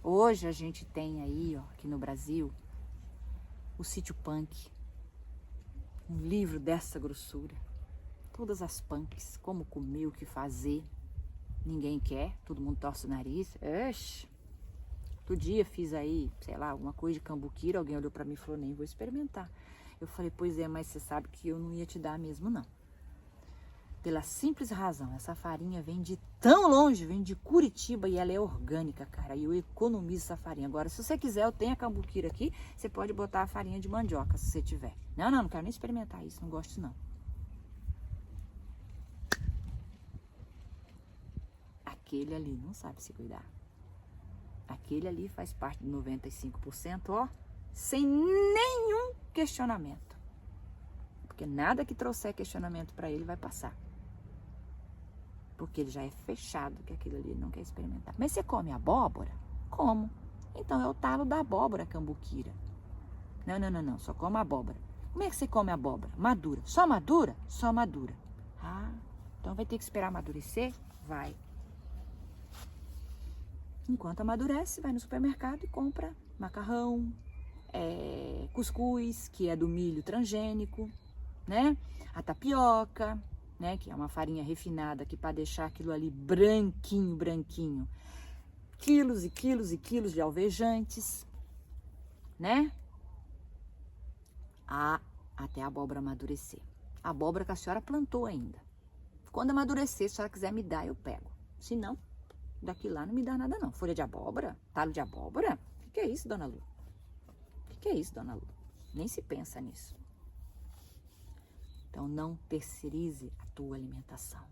Hoje a gente tem aí, ó, aqui no Brasil, o Sítio Punk. Um livro dessa grossura. Todas as punks, como comer, o que fazer. Ninguém quer, todo mundo torce o nariz. Oxi. Outro dia fiz aí, sei lá, alguma coisa de cambuquira, alguém olhou pra mim e falou, nem vou experimentar. Eu falei, pois é, mas você sabe que eu não ia te dar mesmo, não. Pela simples razão, essa farinha vem de tão longe, vem de Curitiba e ela é orgânica, cara. E eu economizo essa farinha. Agora, se você quiser, eu tenho a cambuquira aqui, você pode botar a farinha de mandioca, se você tiver. Não quero nem experimentar isso, não gosto não. Aquele ali não sabe se cuidar. Aquele ali faz parte de 95%, ó, sem nenhum questionamento. Porque nada que trouxer questionamento para ele vai passar. Porque ele já é fechado que aquilo ali ele não quer experimentar. Mas você come abóbora? Como? Então é o talo da abóbora cambuquira. Não, só come abóbora. Como é que você come abóbora? Madura. Só madura? Só madura. Ah, então vai ter que esperar amadurecer? Vai. Enquanto amadurece, vai no supermercado e compra macarrão, cuscuz, que é do milho transgênico, né? A tapioca, né? Que é uma farinha refinada que para deixar aquilo ali branquinho, quilos e quilos e quilos de alvejantes, né? Até a abóbora amadurecer. A abóbora que a senhora plantou ainda. Quando amadurecer, se a senhora quiser me dar, eu pego. Se não, daqui lá não me dá nada não. Folha de abóbora? Talo de abóbora? O que é isso, dona Lu? O que é isso, dona Lu? Nem se pensa nisso. Então, não terceirize a tua alimentação.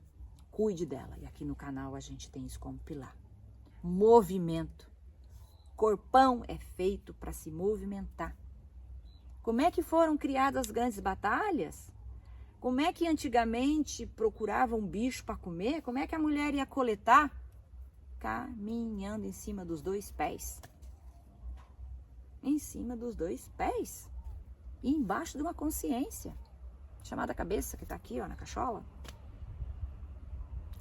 Cuide dela. E aqui no canal a gente tem isso como pilar. Movimento. Corpão é feito para se movimentar. Como é que foram criadas as grandes batalhas? Como é que antigamente procuravam um bicho para comer? Como é que a mulher ia coletar? Caminhando em cima dos dois pés. Em cima dos dois pés. E embaixo de uma consciência. Chamada cabeça, que tá aqui, ó, na cachola.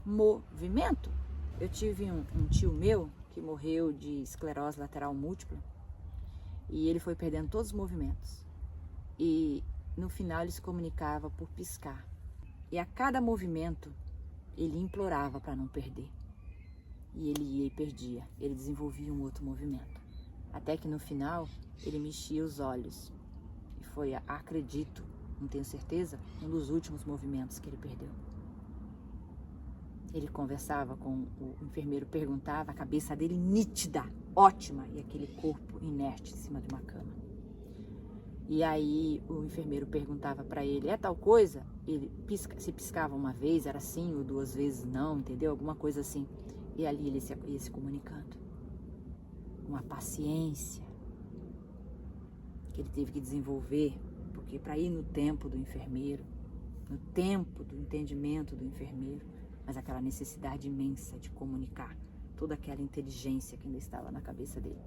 Movimento. Eu tive um tio meu que morreu de esclerose lateral múltipla. E ele foi perdendo todos os movimentos. E no final ele se comunicava por piscar. E a cada movimento ele implorava para não perder. E ele ia e perdia. Ele desenvolvia um outro movimento. Até que no final, ele mexia os olhos. E foi, acredito, não tenho certeza, um dos últimos movimentos que ele perdeu. Ele conversava com o enfermeiro, perguntava, a cabeça dele nítida, ótima, e aquele corpo inerte em cima de uma cama. E aí o enfermeiro perguntava para ele, é tal coisa? Ele se piscava uma vez, era sim, ou 2 vezes não, entendeu? Alguma coisa assim. E ali ele ia se comunicando. Uma paciência que ele teve que desenvolver, porque para ir no tempo do enfermeiro, no tempo do entendimento do enfermeiro, mas aquela necessidade imensa de comunicar toda aquela inteligência que ainda estava na cabeça dele.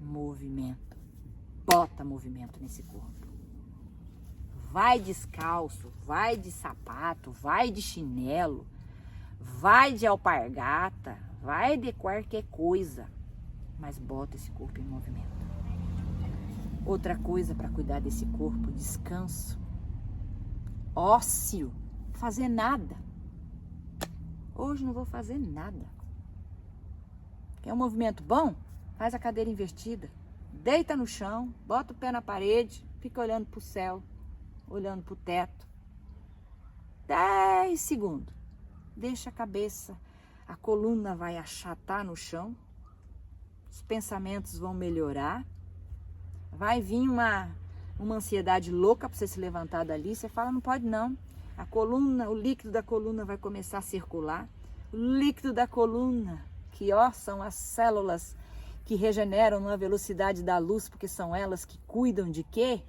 Movimento. Bota movimento nesse corpo. Vai descalço, vai de sapato, vai de chinelo, vai de alpargata, vai de qualquer coisa, mas bota esse corpo em movimento. Outra coisa para cuidar desse corpo, descanso. Ócio. Fazer nada. Hoje não vou fazer nada. Quer um movimento bom? Faz a cadeira invertida. Deita no chão, bota o pé na parede, fica olhando para o céu, olhando para o teto. 10 segundos. Deixa a cabeça, a coluna vai achatar no chão, os pensamentos vão melhorar, vai vir uma ansiedade louca para você se levantar dali, você fala, não pode não. A coluna, o líquido da coluna vai começar a circular. O líquido da coluna, que são as células que regeneram na velocidade da luz, porque são elas que cuidam de quê?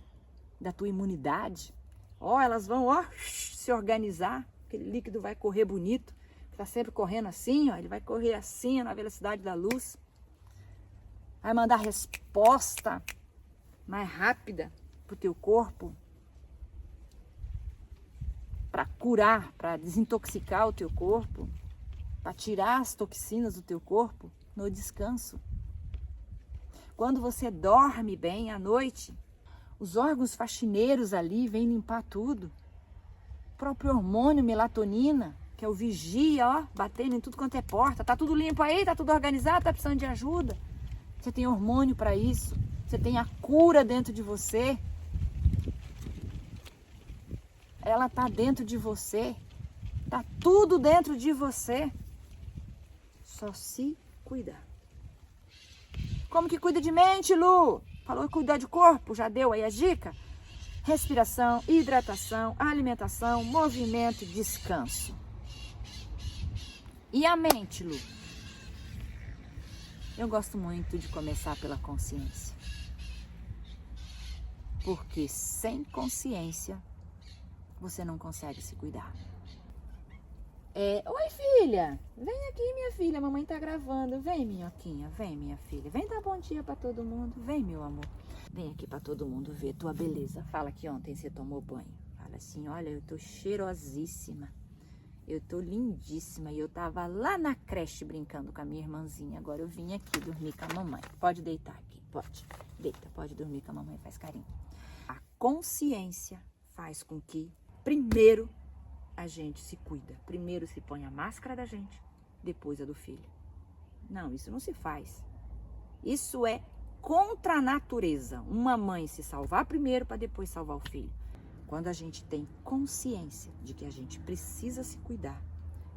Da tua imunidade. Elas vão, se organizar. Aquele líquido vai correr bonito. Está sempre correndo assim, ele vai correr assim, na velocidade da luz. Vai mandar resposta mais rápida para o teu corpo. Para curar, para desintoxicar o teu corpo, para tirar as toxinas do teu corpo no descanso. Quando você dorme bem à noite, os órgãos faxineiros ali vêm limpar tudo. O próprio hormônio melatonina, que é o vigia, batendo em tudo quanto é porta. Tá tudo limpo aí, tá tudo organizado, tá precisando de ajuda. Você tem hormônio para isso. Você tem a cura dentro de você. Ela está dentro de você, está tudo dentro de você, só se cuidar. Como que cuida de mente, Lu? Falou que cuidar de corpo, já deu aí a dica? Respiração, hidratação, alimentação, movimento, descanso. E a mente, Lu? Eu gosto muito de começar pela consciência, porque sem consciência, você não consegue se cuidar. Oi, filha. Vem aqui, minha filha. Mamãe tá gravando. Vem, minhoquinha. Vem, minha filha. Vem dar bom dia pra todo mundo. Vem, meu amor. Vem aqui pra todo mundo ver tua beleza. Fala que ontem você tomou banho. Fala assim, olha, eu tô cheirosíssima. Eu tô lindíssima. E eu tava lá na creche brincando com a minha irmãzinha. Agora eu vim aqui dormir com a mamãe. Pode deitar aqui. Pode. Deita. Pode dormir com a mamãe. Faz carinho. A consciência faz com que primeiro a gente se cuida. Primeiro se põe a máscara da gente, depois a do filho. Não, isso não se faz. Isso é contra a natureza. Uma mãe se salvar primeiro para depois salvar o filho. Quando a gente tem consciência de que a gente precisa se cuidar,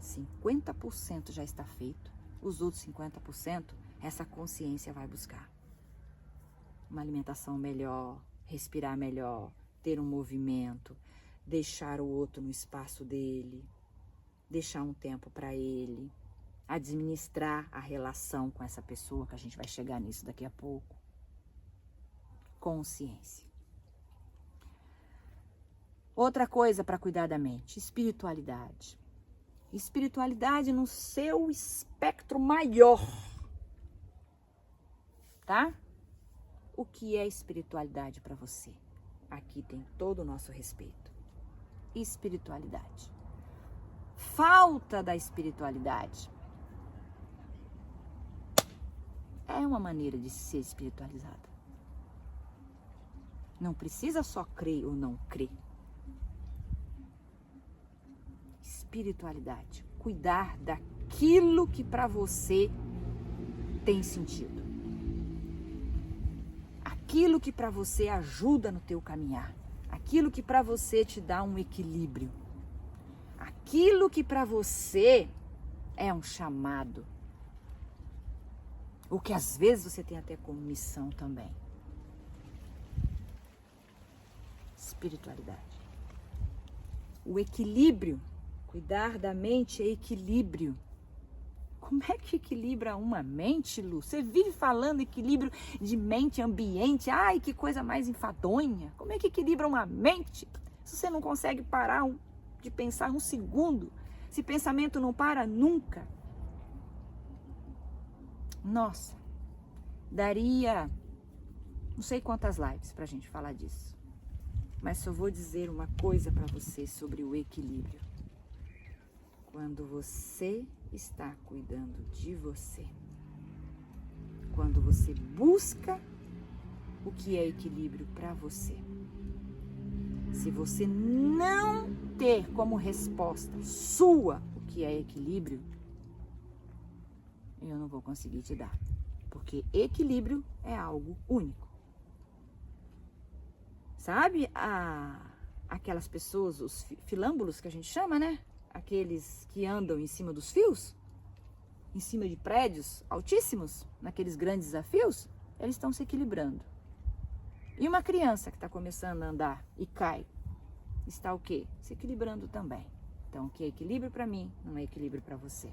50% já está feito. Os outros 50%, essa consciência vai buscar. Uma alimentação melhor, respirar melhor, ter um movimento, deixar o outro no espaço dele, deixar um tempo para ele, administrar a relação com essa pessoa, que a gente vai chegar nisso daqui a pouco. Consciência. Outra coisa para cuidar da mente, espiritualidade. Espiritualidade no seu espectro maior, tá? O que é espiritualidade para você? Aqui tem todo o nosso respeito. Espiritualidade. Falta da espiritualidade é uma maneira de ser espiritualizada. Não precisa só crer ou não crer. espiritualidade. Cuidar daquilo que para você tem sentido. Aquilo que para você ajuda no teu caminhar. Aquilo que para você te dá um equilíbrio. Aquilo que para você é um chamado. O que às vezes você tem até como missão também. Espiritualidade. O equilíbrio. Cuidar da mente é equilíbrio. Como é que equilibra uma mente, Lu? Você vive falando equilíbrio de mente, ambiente. Ai, que coisa mais enfadonha. Como é que equilibra uma mente? Se você não consegue parar de pensar um segundo. Esse pensamento não para nunca. Nossa, daria não sei quantas lives pra gente falar disso. Mas só vou dizer uma coisa pra você sobre o equilíbrio. Quando você está cuidando de você, quando você busca o que é equilíbrio para você, se você não ter como resposta sua o que é equilíbrio, eu não vou conseguir te dar, porque equilíbrio é algo único. Sabe aquelas pessoas, os filâmbulos que a gente chama, né? Aqueles que andam em cima dos fios, em cima de prédios altíssimos, naqueles grandes desafios, eles estão se equilibrando. E uma criança que está começando a andar e cai, está o quê? Se equilibrando também. Então, o que é equilíbrio para mim, não é equilíbrio para você.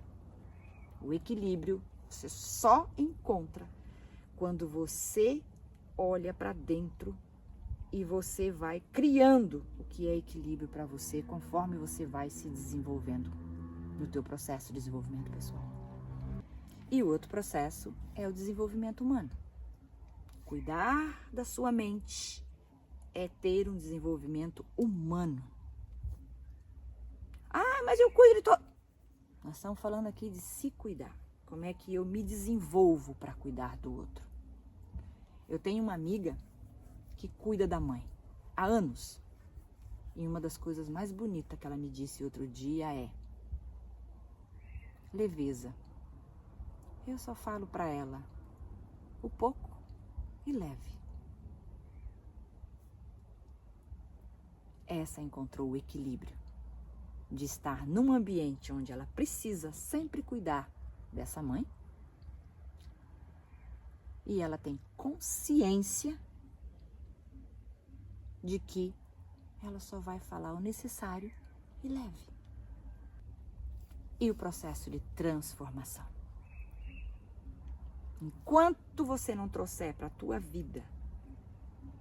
O equilíbrio você só encontra quando você olha para dentro e você vai criando o que é equilíbrio para você conforme você vai se desenvolvendo no teu processo de desenvolvimento pessoal. E o outro processo é o desenvolvimento humano. Cuidar da sua mente é ter um desenvolvimento humano. Ah, mas eu cuido de todo. Nós estamos falando aqui de se cuidar. Como é que eu me desenvolvo para cuidar do outro? Eu tenho uma amiga que cuida da mãe há anos. E uma das coisas mais bonitas que ela me disse outro dia é leveza. Eu só falo para ela o pouco e leve. Essa encontrou o equilíbrio de estar num ambiente onde ela precisa sempre cuidar dessa mãe. E ela tem consciência de que ela só vai falar o necessário e leve. E o processo de transformação. Enquanto você não trouxer para a tua vida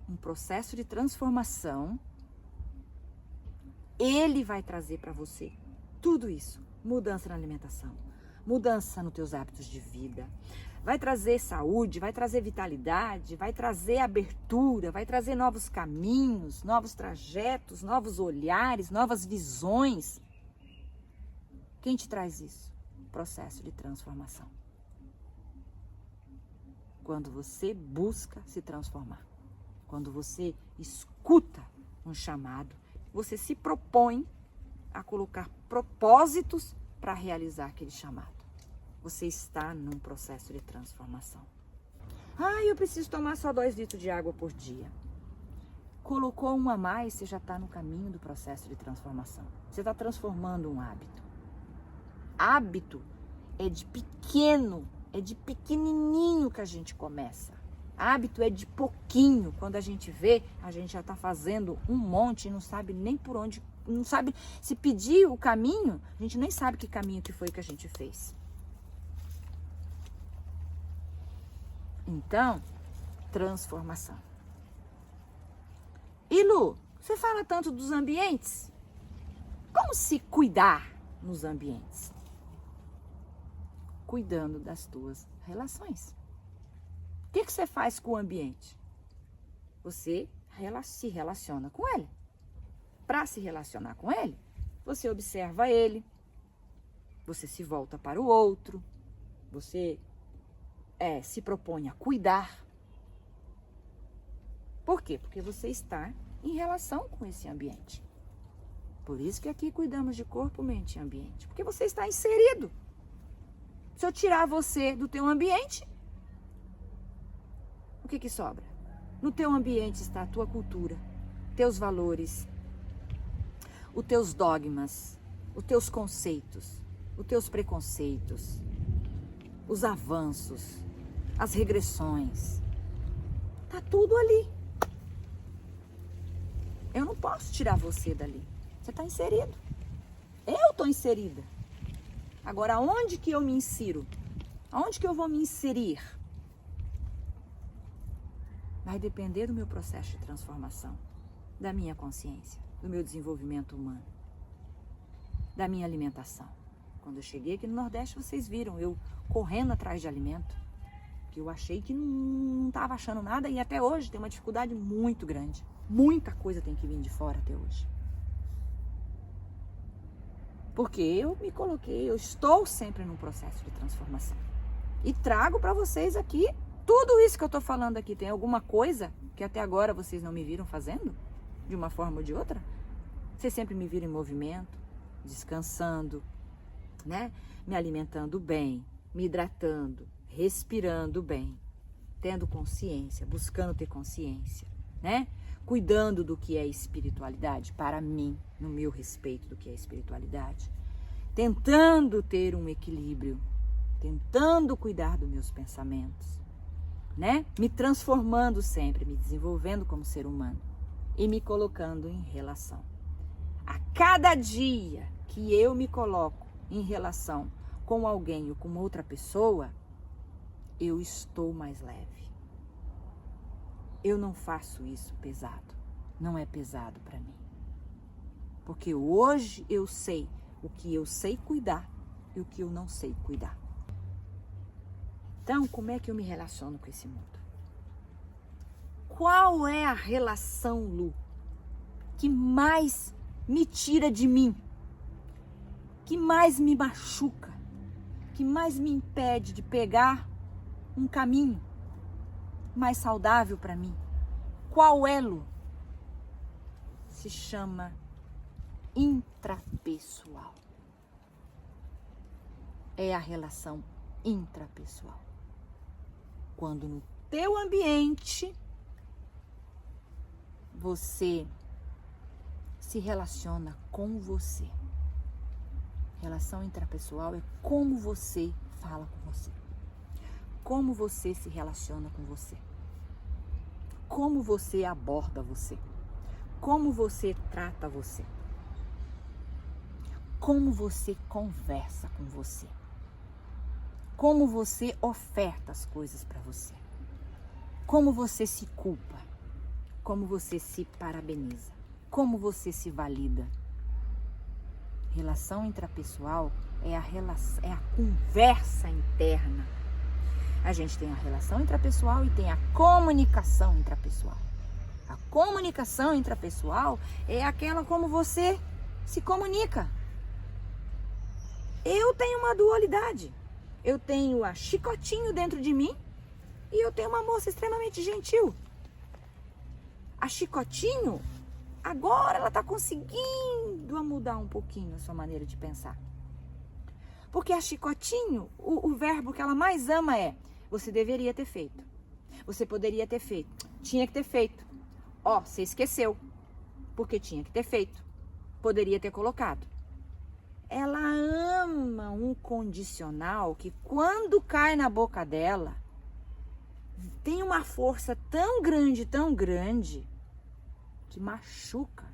um processo de transformação, ele vai trazer para você tudo isso. Mudança na alimentação, mudança nos teus hábitos de vida, vai trazer saúde, vai trazer vitalidade, vai trazer abertura, vai trazer novos caminhos, novos trajetos, novos olhares, novas visões. Quem te traz isso? Processo de transformação. Quando você busca se transformar, quando você escuta um chamado, você se propõe a colocar propósitos para realizar aquele chamado. Você está num processo de transformação. Ah, eu preciso tomar só 2 litros de água por dia. Colocou um a mais, você já está no caminho do processo de transformação. Você está transformando um hábito. Hábito é de pequeno, é de pequenininho que a gente começa. Hábito é de pouquinho. Quando a gente vê, a gente já está fazendo um monte e não sabe nem por onde, não sabe se pedir o caminho, a gente nem sabe que caminho que foi que a gente fez. Então, transformação. E Lu, você fala tanto dos ambientes? Como se cuidar nos ambientes? Cuidando das tuas relações. O que você faz com o ambiente? Você se relaciona com ele. Para se relacionar com ele, você observa ele, você se volta para o outro, você se propõe a cuidar. Por quê? Porque você está em relação com esse ambiente. Por isso que aqui cuidamos de corpo, mente e ambiente. Porque você está inserido. Se eu tirar você do teu ambiente, o que sobra? No teu ambiente está a tua cultura, teus valores, os teus dogmas, os teus conceitos, os teus preconceitos, os avanços, as regressões. Tá tudo ali. Eu não posso tirar você dali. Você está inserido. Eu estou inserida. Agora, aonde que eu me insiro? Aonde que eu vou me inserir? Vai depender do meu processo de transformação, da minha consciência, do meu desenvolvimento humano, da minha alimentação. Quando eu cheguei aqui no Nordeste, vocês viram eu correndo atrás de alimento, que eu achei que não estava achando nada e até hoje tem uma dificuldade muito grande. Muita coisa tem que vir de fora até hoje. Porque eu me coloquei, eu estou sempre num processo de transformação. E trago para vocês aqui tudo isso que eu estou falando aqui. Tem alguma coisa que até agora vocês não me viram fazendo? De uma forma ou de outra? Vocês sempre me viram em movimento, descansando, né? Me alimentando bem, me hidratando, respirando bem, tendo consciência, buscando ter consciência, né? Cuidando do que é espiritualidade para mim, no meu respeito do que é espiritualidade. Tentando ter um equilíbrio, tentando cuidar dos meus pensamentos, né? Me transformando sempre, me desenvolvendo como ser humano e me colocando em relação. A cada dia que eu me coloco em relação com alguém ou com outra pessoa, eu estou mais leve. Eu não faço isso pesado. Não é pesado para mim. Porque hoje eu sei o que eu sei cuidar e o que eu não sei cuidar. Então, como é que eu me relaciono com esse mundo? Qual é a relação, Lu, que mais me tira de mim? Que mais me machuca? Que mais me impede de pegar um caminho mais saudável para mim? Qual elo? Se chama intrapessoal. É a relação intrapessoal. Quando no teu ambiente você se relaciona com você. Relação intrapessoal é como você fala com você. Como você se relaciona com você. Como você aborda você. Como você trata você. Como você conversa com você. Como você oferta as coisas para você. Como você se culpa. Como você se parabeniza. Como você se valida. Relação intrapessoal é a conversa interna. A gente tem a relação intrapessoal e tem a comunicação intrapessoal. A comunicação intrapessoal é aquela como você se comunica. Eu tenho uma dualidade. Eu tenho a Chicotinho dentro de mim e eu tenho uma moça extremamente gentil. A Chicotinho, agora ela está conseguindo mudar um pouquinho a sua maneira de pensar. Porque a Chicotinho, o verbo que ela mais ama é: você deveria ter feito. Você poderia ter feito. Tinha que ter feito. Ó, você esqueceu. Porque tinha que ter feito. Poderia ter colocado. Ela ama um condicional que quando cai na boca dela, tem uma força tão grande, que machuca.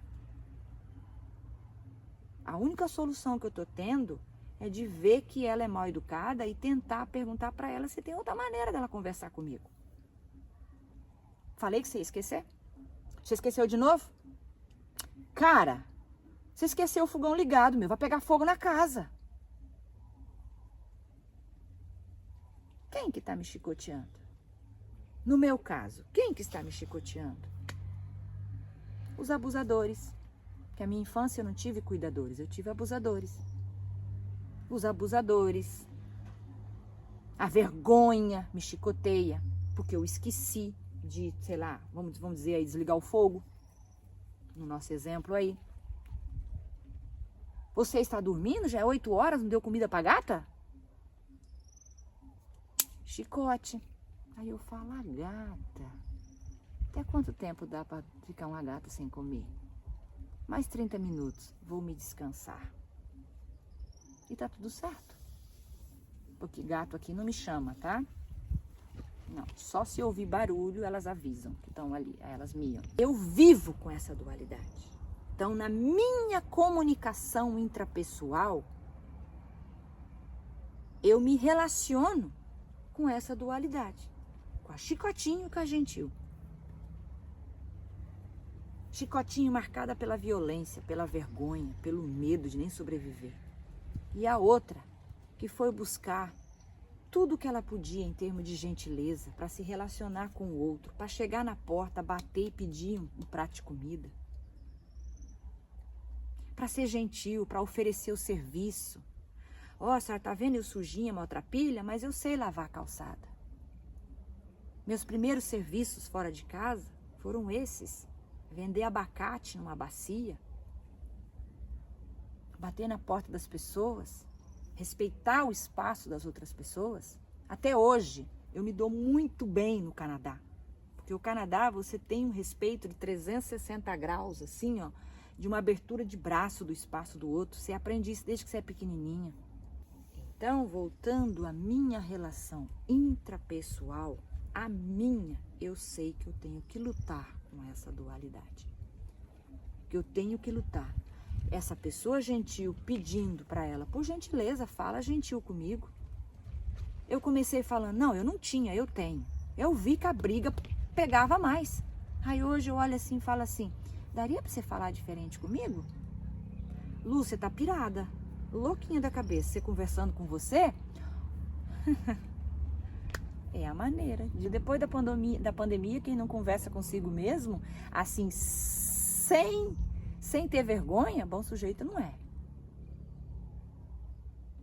A única solução que eu tô tendo é de ver que ela é mal educada e tentar perguntar para ela se tem outra maneira dela conversar comigo. Falei que você ia esquecer? Você esqueceu de novo? Cara, você esqueceu o fogão ligado, meu. Vai pegar fogo na casa. Quem que tá me chicoteando? No meu caso, quem que está me chicoteando? Os abusadores. Que a minha infância eu não tive cuidadores, eu tive abusadores. Os abusadores. A vergonha me chicoteia, porque eu esqueci de, sei lá, vamos dizer aí, desligar o fogo. No nosso exemplo aí. Você está dormindo? Já é 8 horas, não deu comida pra gata? Chicote. Aí eu falo, a gata. Até quanto tempo dá pra ficar uma gata sem comer? Mais 30 minutos, vou me descansar. E tá tudo certo. Porque gato aqui não me chama, tá? Não, só se ouvir barulho, elas avisam que estão ali, aí elas miam. Eu vivo com essa dualidade. Então, na minha comunicação intrapessoal, eu me relaciono com essa dualidade. Com a Chicotinho e com a Gentil. Chicotinho marcada pela violência, pela vergonha, pelo medo de nem sobreviver. E a outra, que foi buscar tudo que ela podia em termos de gentileza, para se relacionar com o outro, para chegar na porta, bater e pedir um prato de comida. Para ser gentil, para oferecer o serviço. Ó, a senhora tá vendo eu sujinha, maltrapilha, mas eu sei lavar a calçada. Meus primeiros serviços fora de casa foram esses. Vender abacate numa bacia. Bater na porta das pessoas. Respeitar o espaço das outras pessoas. Até hoje, eu me dou muito bem no Canadá. Porque o Canadá, você tem um respeito de 360 graus, assim, ó, de uma abertura de braço do espaço do outro. Você aprende isso desde que você é pequenininha. Então, voltando à minha relação intrapessoal, a minha, eu sei que eu tenho que lutar com essa dualidade. Que eu tenho que lutar. Essa pessoa gentil pedindo para ela, por gentileza, fala gentil comigo. Eu comecei falando, não, eu não tinha, eu tenho. Eu vi que a briga pegava mais. Aí hoje eu olho assim e falo assim, daria para você falar diferente comigo? Lu, você tá pirada, louquinha da cabeça, você conversando com você? É a maneira. Depois da pandemia, quem não conversa consigo mesmo, assim, sem ter vergonha, bom sujeito não é.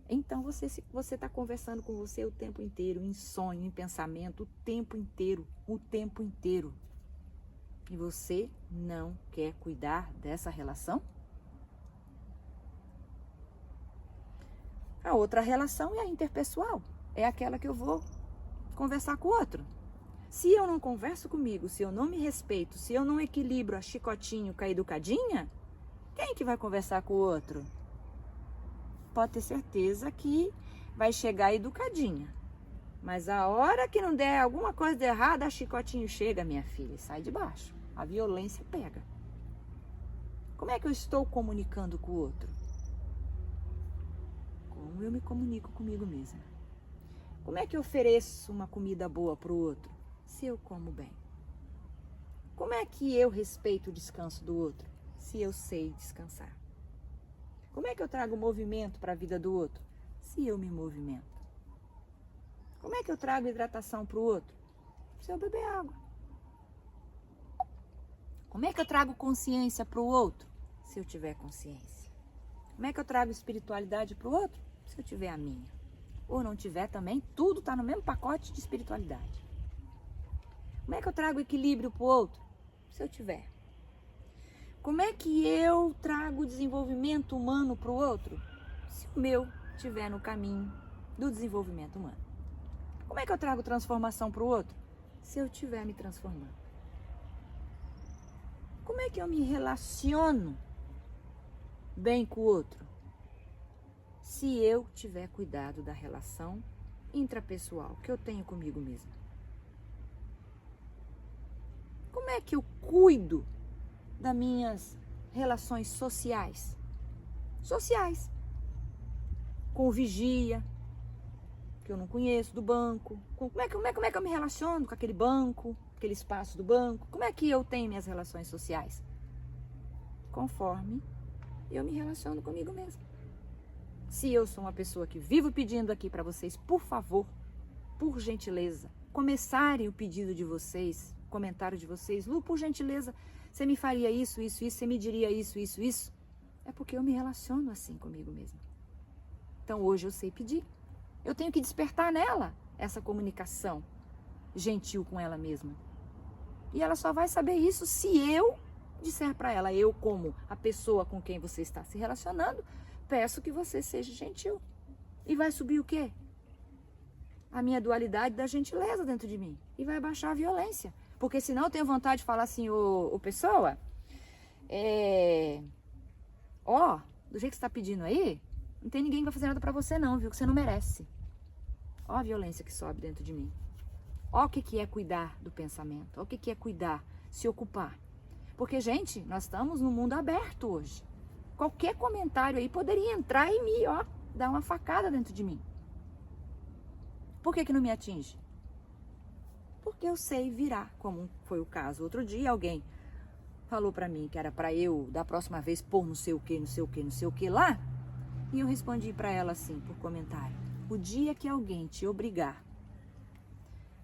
Então você está conversando com você o tempo inteiro, em sonho, em pensamento, o tempo inteiro. E você não quer cuidar dessa relação? A outra relação é a interpessoal, é aquela que eu vou conversar com o outro. Se eu não converso comigo, se eu não me respeito, se eu não equilibro a Chicotinho com a educadinha, quem que vai conversar com o outro? Pode ter certeza que vai chegar educadinha. Mas a hora que não der alguma coisa de errada, a Chicotinho chega, minha filha, e sai de baixo. A violência pega. Como é que eu estou comunicando com o outro? Como eu me comunico comigo mesma? Como é que eu ofereço uma comida boa para o outro? Se eu como bem. Como é que eu respeito o descanso do outro? Se eu sei descansar. Como é que eu trago movimento para a vida do outro? Se eu me movimento. Como é que eu trago hidratação para o outro? Se eu beber água. Como é que eu trago consciência para o outro? Se eu tiver consciência. Como é que eu trago espiritualidade para o outro? Se eu tiver a minha. Ou não tiver também, tudo está no mesmo pacote de espiritualidade. Como é que eu trago equilíbrio para o outro? Se eu tiver. Como é que eu trago desenvolvimento humano para o outro? Se o meu estiver no caminho do desenvolvimento humano. Como é que eu trago transformação para o outro? Se eu estiver me transformando. Como é que eu me relaciono bem com o outro? Se eu tiver cuidado da relação intrapessoal que eu tenho comigo mesma. Como é que eu cuido das minhas relações sociais? Sociais. Com o vigia, que eu não conheço, do banco. Como é que eu me relaciono com aquele banco, aquele espaço do banco? Como é que eu tenho minhas relações sociais? Conforme eu me relaciono comigo mesma. Se eu sou uma pessoa que vivo pedindo aqui para vocês, por favor, por gentileza, começarem o pedido de vocês, comentário de vocês, Lu, por gentileza, você me faria isso, você me diria isso, é porque eu me relaciono assim comigo mesma. Então hoje eu sei pedir. Eu tenho que despertar nela essa comunicação gentil com ela mesma. E ela só vai saber isso se eu disser para ela, eu como a pessoa com quem você está se relacionando, peço que você seja gentil. E vai subir o quê? A minha dualidade da gentileza dentro de mim. E vai baixar a violência. Porque senão eu tenho vontade de falar assim, ô pessoa, do jeito que você está pedindo aí, não tem ninguém que vai fazer nada pra você não, viu? Que você não merece. Ó a violência que sobe dentro de mim. Ó o que é cuidar do pensamento. Ó o que é cuidar, se ocupar. Porque, gente, nós estamos num mundo aberto hoje. Qualquer comentário aí poderia entrar e me, dar uma facada dentro de mim. Por que não me atinge? Porque eu sei virar, como foi o caso. Outro dia alguém falou pra mim que era pra eu, da próxima vez, pôr não sei o que lá. E eu respondi pra ela assim, por comentário. O dia que alguém te obrigar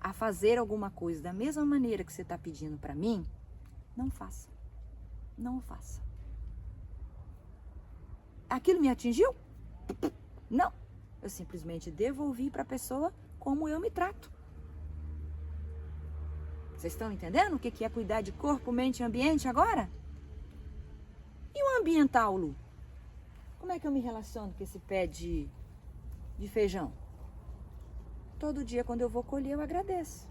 a fazer alguma coisa da mesma maneira que você está pedindo pra mim, não faça. Não o faça. Aquilo me atingiu? Não. Eu simplesmente devolvi para a pessoa como eu me trato. Vocês estão entendendo o que é cuidar de corpo, mente e ambiente agora? E o ambiental, Lu? Como é que eu me relaciono com esse pé de feijão? Todo dia quando eu vou colher eu agradeço.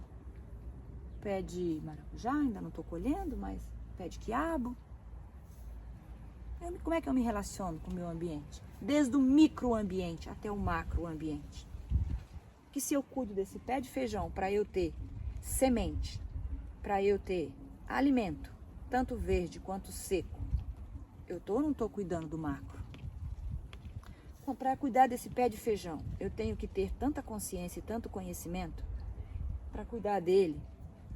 Pé de maracujá, ainda não estou colhendo, mas pé de quiabo. Como é que eu me relaciono com o meu ambiente? Desde o microambiente até o macroambiente. Que se eu cuido desse pé de feijão para eu ter semente, para eu ter alimento, tanto verde quanto seco, eu tô ou não estou cuidando do macro? Então, para cuidar desse pé de feijão, eu tenho que ter tanta consciência e tanto conhecimento para cuidar dele.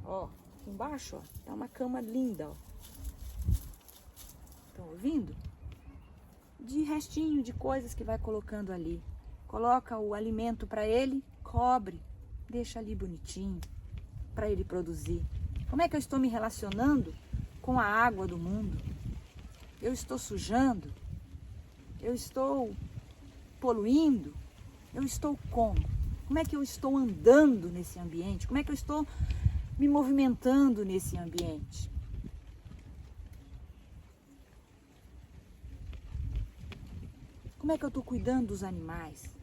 Aqui embaixo, tá uma cama linda, Estão ouvindo? De restinho de coisas que vai colocando ali. Coloca o alimento para ele, cobre, deixa ali bonitinho para ele produzir. Como é que eu estou me relacionando com a água do mundo? Eu estou sujando? Eu estou poluindo? Eu estou como? Como é que eu estou andando nesse ambiente? Como é que eu estou me movimentando nesse ambiente? Como é que eu estou cuidando dos animais?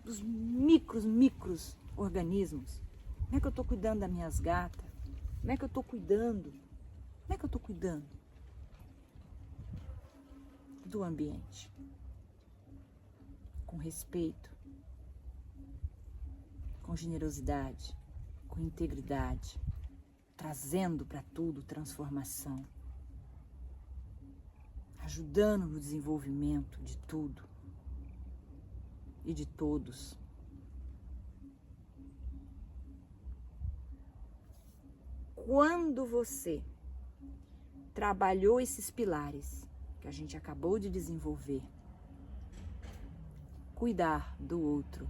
Dos micros organismos? Como é que eu estou cuidando das minhas gatas? Como é que eu estou cuidando? Como é que eu estou cuidando do ambiente? Com respeito, com generosidade, com integridade, trazendo para tudo transformação, ajudando no desenvolvimento de tudo e de todos. Quando você trabalhou esses pilares que a gente acabou de desenvolver, cuidar do outro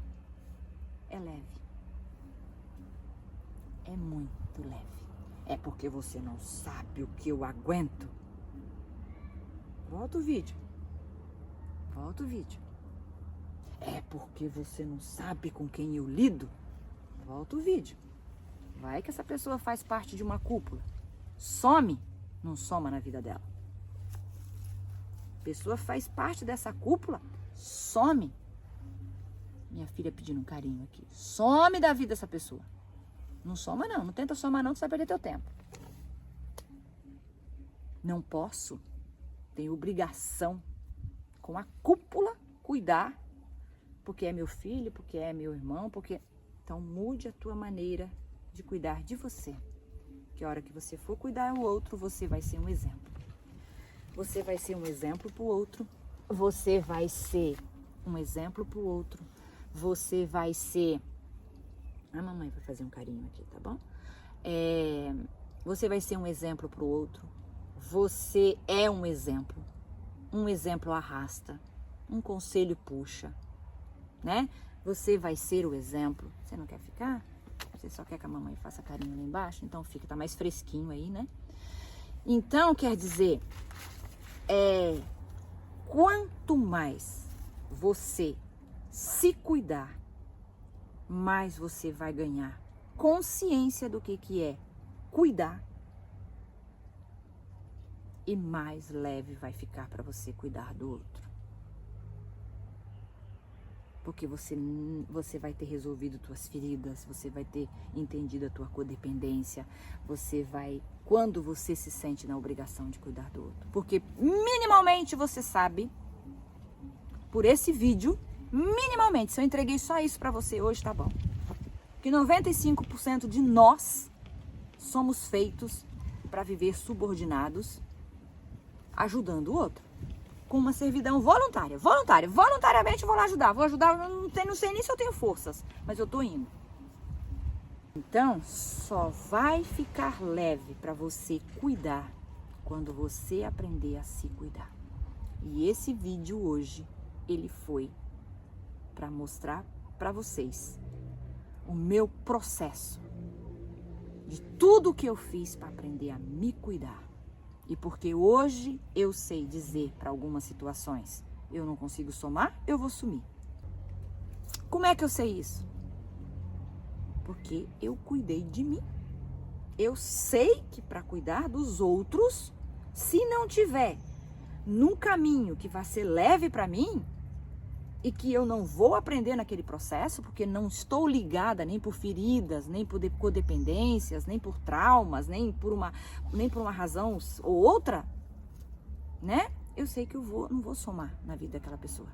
é leve. É muito leve. É porque você não sabe o que eu aguento. Volta o vídeo. Volta o vídeo. É porque você não sabe com quem eu lido. Volta o vídeo. Vai que essa pessoa faz parte de uma cúpula. Some, não soma na vida dela. A pessoa faz parte dessa cúpula, some. Minha filha pedindo um carinho aqui. Some da vida dessa pessoa. Não soma não, não tenta somar não, que você vai perder teu tempo. Não posso, tenho obrigação com a cúpula cuidar, porque é meu filho, porque é meu irmão, porque... Então mude a tua maneira de cuidar de você. Que a hora que você for cuidar do outro, você vai ser um exemplo. Você vai ser um exemplo pro outro. Você vai ser um exemplo pro outro. Você vai ser... A mamãe vai fazer um carinho aqui, tá bom? Você vai ser um exemplo pro outro. Você é um exemplo. Um exemplo arrasta. Um conselho puxa. Né? Você vai ser o exemplo. Você não quer ficar? Você só quer que a mamãe faça carinho lá embaixo? Então fica, tá mais fresquinho aí, né? Então, quer dizer, quanto mais você se cuidar, mais você vai ganhar consciência do que é cuidar e mais leve vai ficar para você cuidar do outro. porque você vai ter resolvido tuas feridas, você vai ter entendido a tua codependência, quando você se sente na obrigação de cuidar do outro. Porque minimamente você sabe, por esse vídeo, minimamente, se eu entreguei só isso pra você hoje, tá bom. Que 95% de nós somos feitos para viver subordinados, ajudando o outro. Com uma servidão voluntariamente eu vou lá ajudar, não sei nem se eu tenho forças, mas eu tô indo. Então, só vai ficar leve para você cuidar quando você aprender a se cuidar. E esse vídeo hoje, ele foi para mostrar para vocês o meu processo de tudo que eu fiz para aprender a me cuidar. E porque hoje eu sei dizer para algumas situações, eu não consigo somar, eu vou sumir. Como é que eu sei isso? Porque eu cuidei de mim. Eu sei que para cuidar dos outros, se não tiver num caminho que vai ser leve para mim, e que eu não vou aprender naquele processo, porque não estou ligada nem por feridas, nem por codependências, nem por traumas, nem por uma razão ou outra, né? Eu sei que não vou somar na vida daquela pessoa.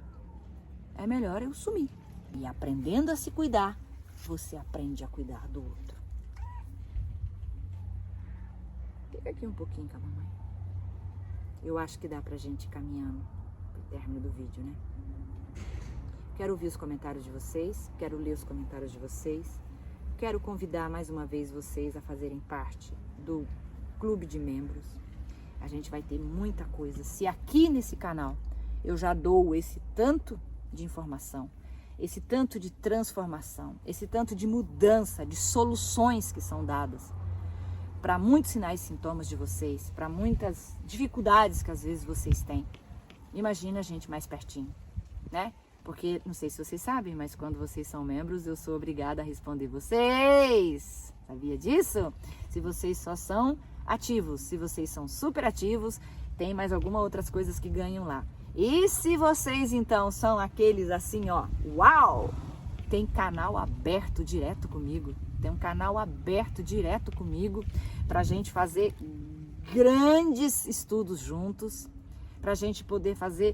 É melhor eu sumir. E aprendendo a se cuidar, você aprende a cuidar do outro. Fica aqui um pouquinho com a mamãe. Eu acho que dá pra gente ir caminhando pro término do vídeo, né? Quero ouvir os comentários de vocês, quero ler os comentários de vocês. Quero convidar mais uma vez vocês a fazerem parte do clube de membros. A gente vai ter muita coisa. Se aqui nesse canal eu já dou esse tanto de informação, esse tanto de transformação, esse tanto de mudança, de soluções que são dadas para muitos sinais e sintomas de vocês, para muitas dificuldades que às vezes vocês têm. Imagina a gente mais pertinho, né? Porque, não sei se vocês sabem, mas quando vocês são membros, eu sou obrigada a responder vocês. Sabia disso? Se vocês só são ativos, se vocês são super ativos, tem mais algumas outras coisas que ganham lá. E se vocês, então, são aqueles assim, ó, uau! Tem canal aberto direto comigo. Tem um canal aberto direto comigo pra gente fazer grandes estudos juntos, pra gente poder fazer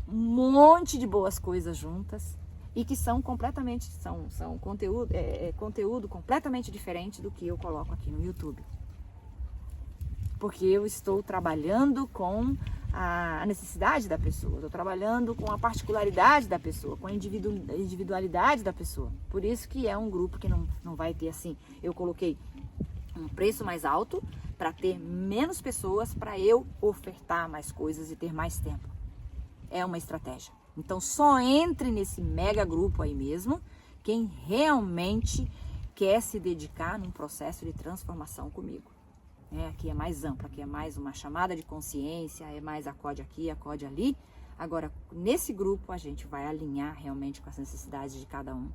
um monte de boas coisas juntas e que são completamente, são conteúdo completamente diferente do que eu coloco aqui no YouTube. Porque eu estou trabalhando com a necessidade da pessoa, estou trabalhando com a particularidade da pessoa, com a individualidade da pessoa. Por isso que é um grupo que não vai ter assim, eu coloquei um preço mais alto para ter menos pessoas, para eu ofertar mais coisas e ter mais tempo. É uma estratégia. Então só entre nesse mega grupo aí mesmo quem realmente quer se dedicar num processo de transformação comigo. Aqui é mais amplo, aqui é mais uma chamada de consciência, é mais acode aqui, acode ali. Agora, nesse grupo a gente vai alinhar realmente com as necessidades de cada um.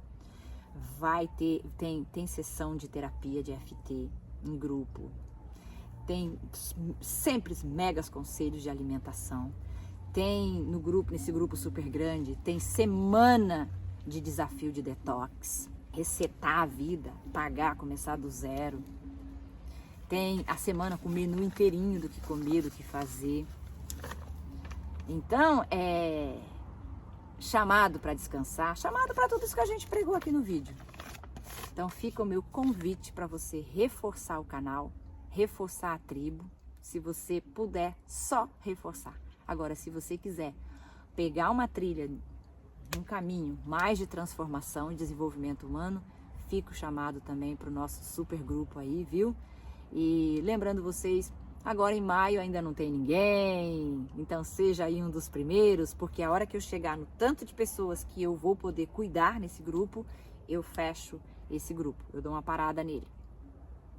Tem sessão de terapia de FT em grupo. Tem sempre megas conselhos de alimentação. Tem nesse grupo super grande, tem semana de desafio de detox, resetar a vida, pagar, começar do zero. Tem a semana com o menu inteirinho do que comer, do que fazer. Então, chamado para descansar, chamado para tudo isso que a gente pregou aqui no vídeo. Então fica o meu convite para você reforçar o canal, reforçar a tribo, se você puder só reforçar. Agora, se você quiser pegar uma trilha, um caminho mais de transformação e desenvolvimento humano, fica o chamado também para o nosso super grupo aí, viu? E lembrando vocês, agora em maio ainda não tem ninguém, então seja aí um dos primeiros, porque a hora que eu chegar no tanto de pessoas que eu vou poder cuidar nesse grupo, eu fecho esse grupo, eu dou uma parada nele.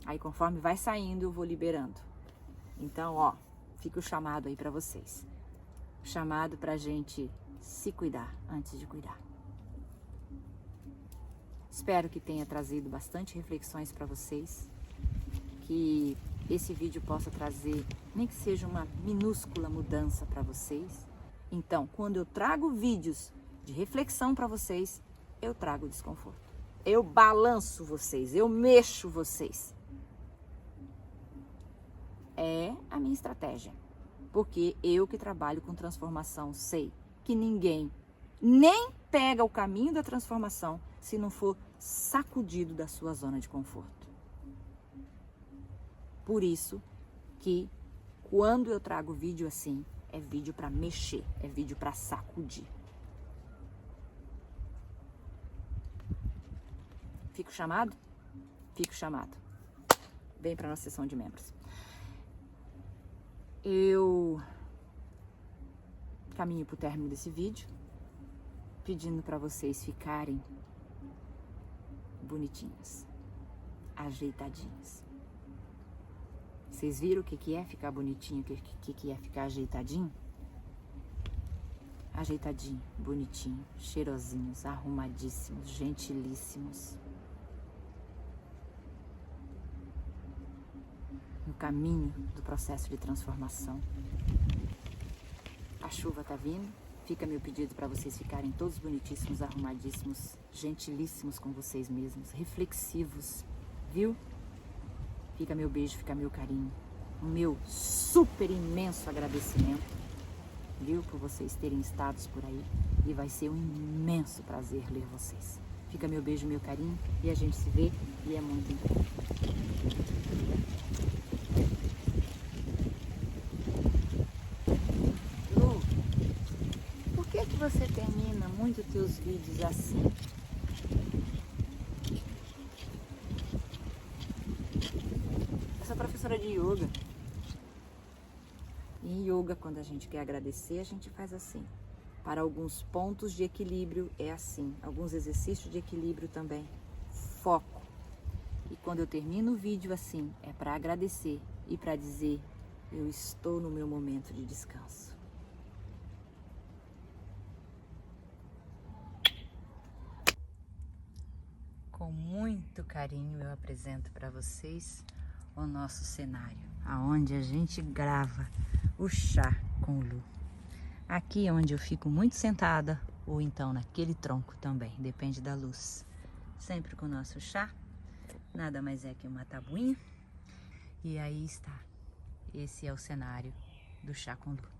Aí conforme vai saindo, eu vou liberando. Então, ó, fica o chamado aí para vocês. O chamado pra gente se cuidar antes de cuidar. Espero que tenha trazido bastante reflexões para vocês. Que esse vídeo possa trazer, nem que seja uma minúscula mudança para vocês. Então, quando eu trago vídeos de reflexão para vocês, eu trago desconforto. Eu balanço vocês, eu mexo vocês. É a minha estratégia. Porque eu que trabalho com transformação sei que ninguém nem pega o caminho da transformação se não for sacudido da sua zona de conforto. Por isso que quando eu trago vídeo assim, é vídeo para mexer, é vídeo para sacudir. Fico chamado? Fico chamado. Vem para a nossa sessão de membros. Eu caminho para o término desse vídeo, pedindo para vocês ficarem bonitinhos, ajeitadinhos. Vocês viram o que é ficar bonitinho, o que é ficar ajeitadinho? Ajeitadinho, bonitinho, cheirosinhos, arrumadíssimos, gentilíssimos. No caminho do processo de transformação. A chuva tá vindo, fica meu pedido para vocês ficarem todos bonitíssimos, arrumadíssimos, gentilíssimos com vocês mesmos, reflexivos, viu? Fica meu beijo, fica meu carinho, o meu super imenso agradecimento, viu? Por vocês terem estado por aí, e vai ser um imenso prazer ler vocês. Fica meu beijo, meu carinho, e a gente se vê, e é muito importante. Por que você termina muito teus vídeos assim? Eu sou professora de yoga. E em yoga, quando a gente quer agradecer, a gente faz assim. Para alguns pontos de equilíbrio é assim. Alguns exercícios de equilíbrio também. Foco. E quando eu termino o vídeo assim, é para agradecer e para dizer, eu estou no meu momento de descanso. Com muito carinho eu apresento para vocês o nosso cenário, aonde a gente grava o chá com o Lu. Aqui é onde eu fico muito sentada, ou então naquele tronco também, depende da luz. Sempre com o nosso chá, nada mais é que uma tabuinha. E aí está, esse é o cenário do chá com Lu.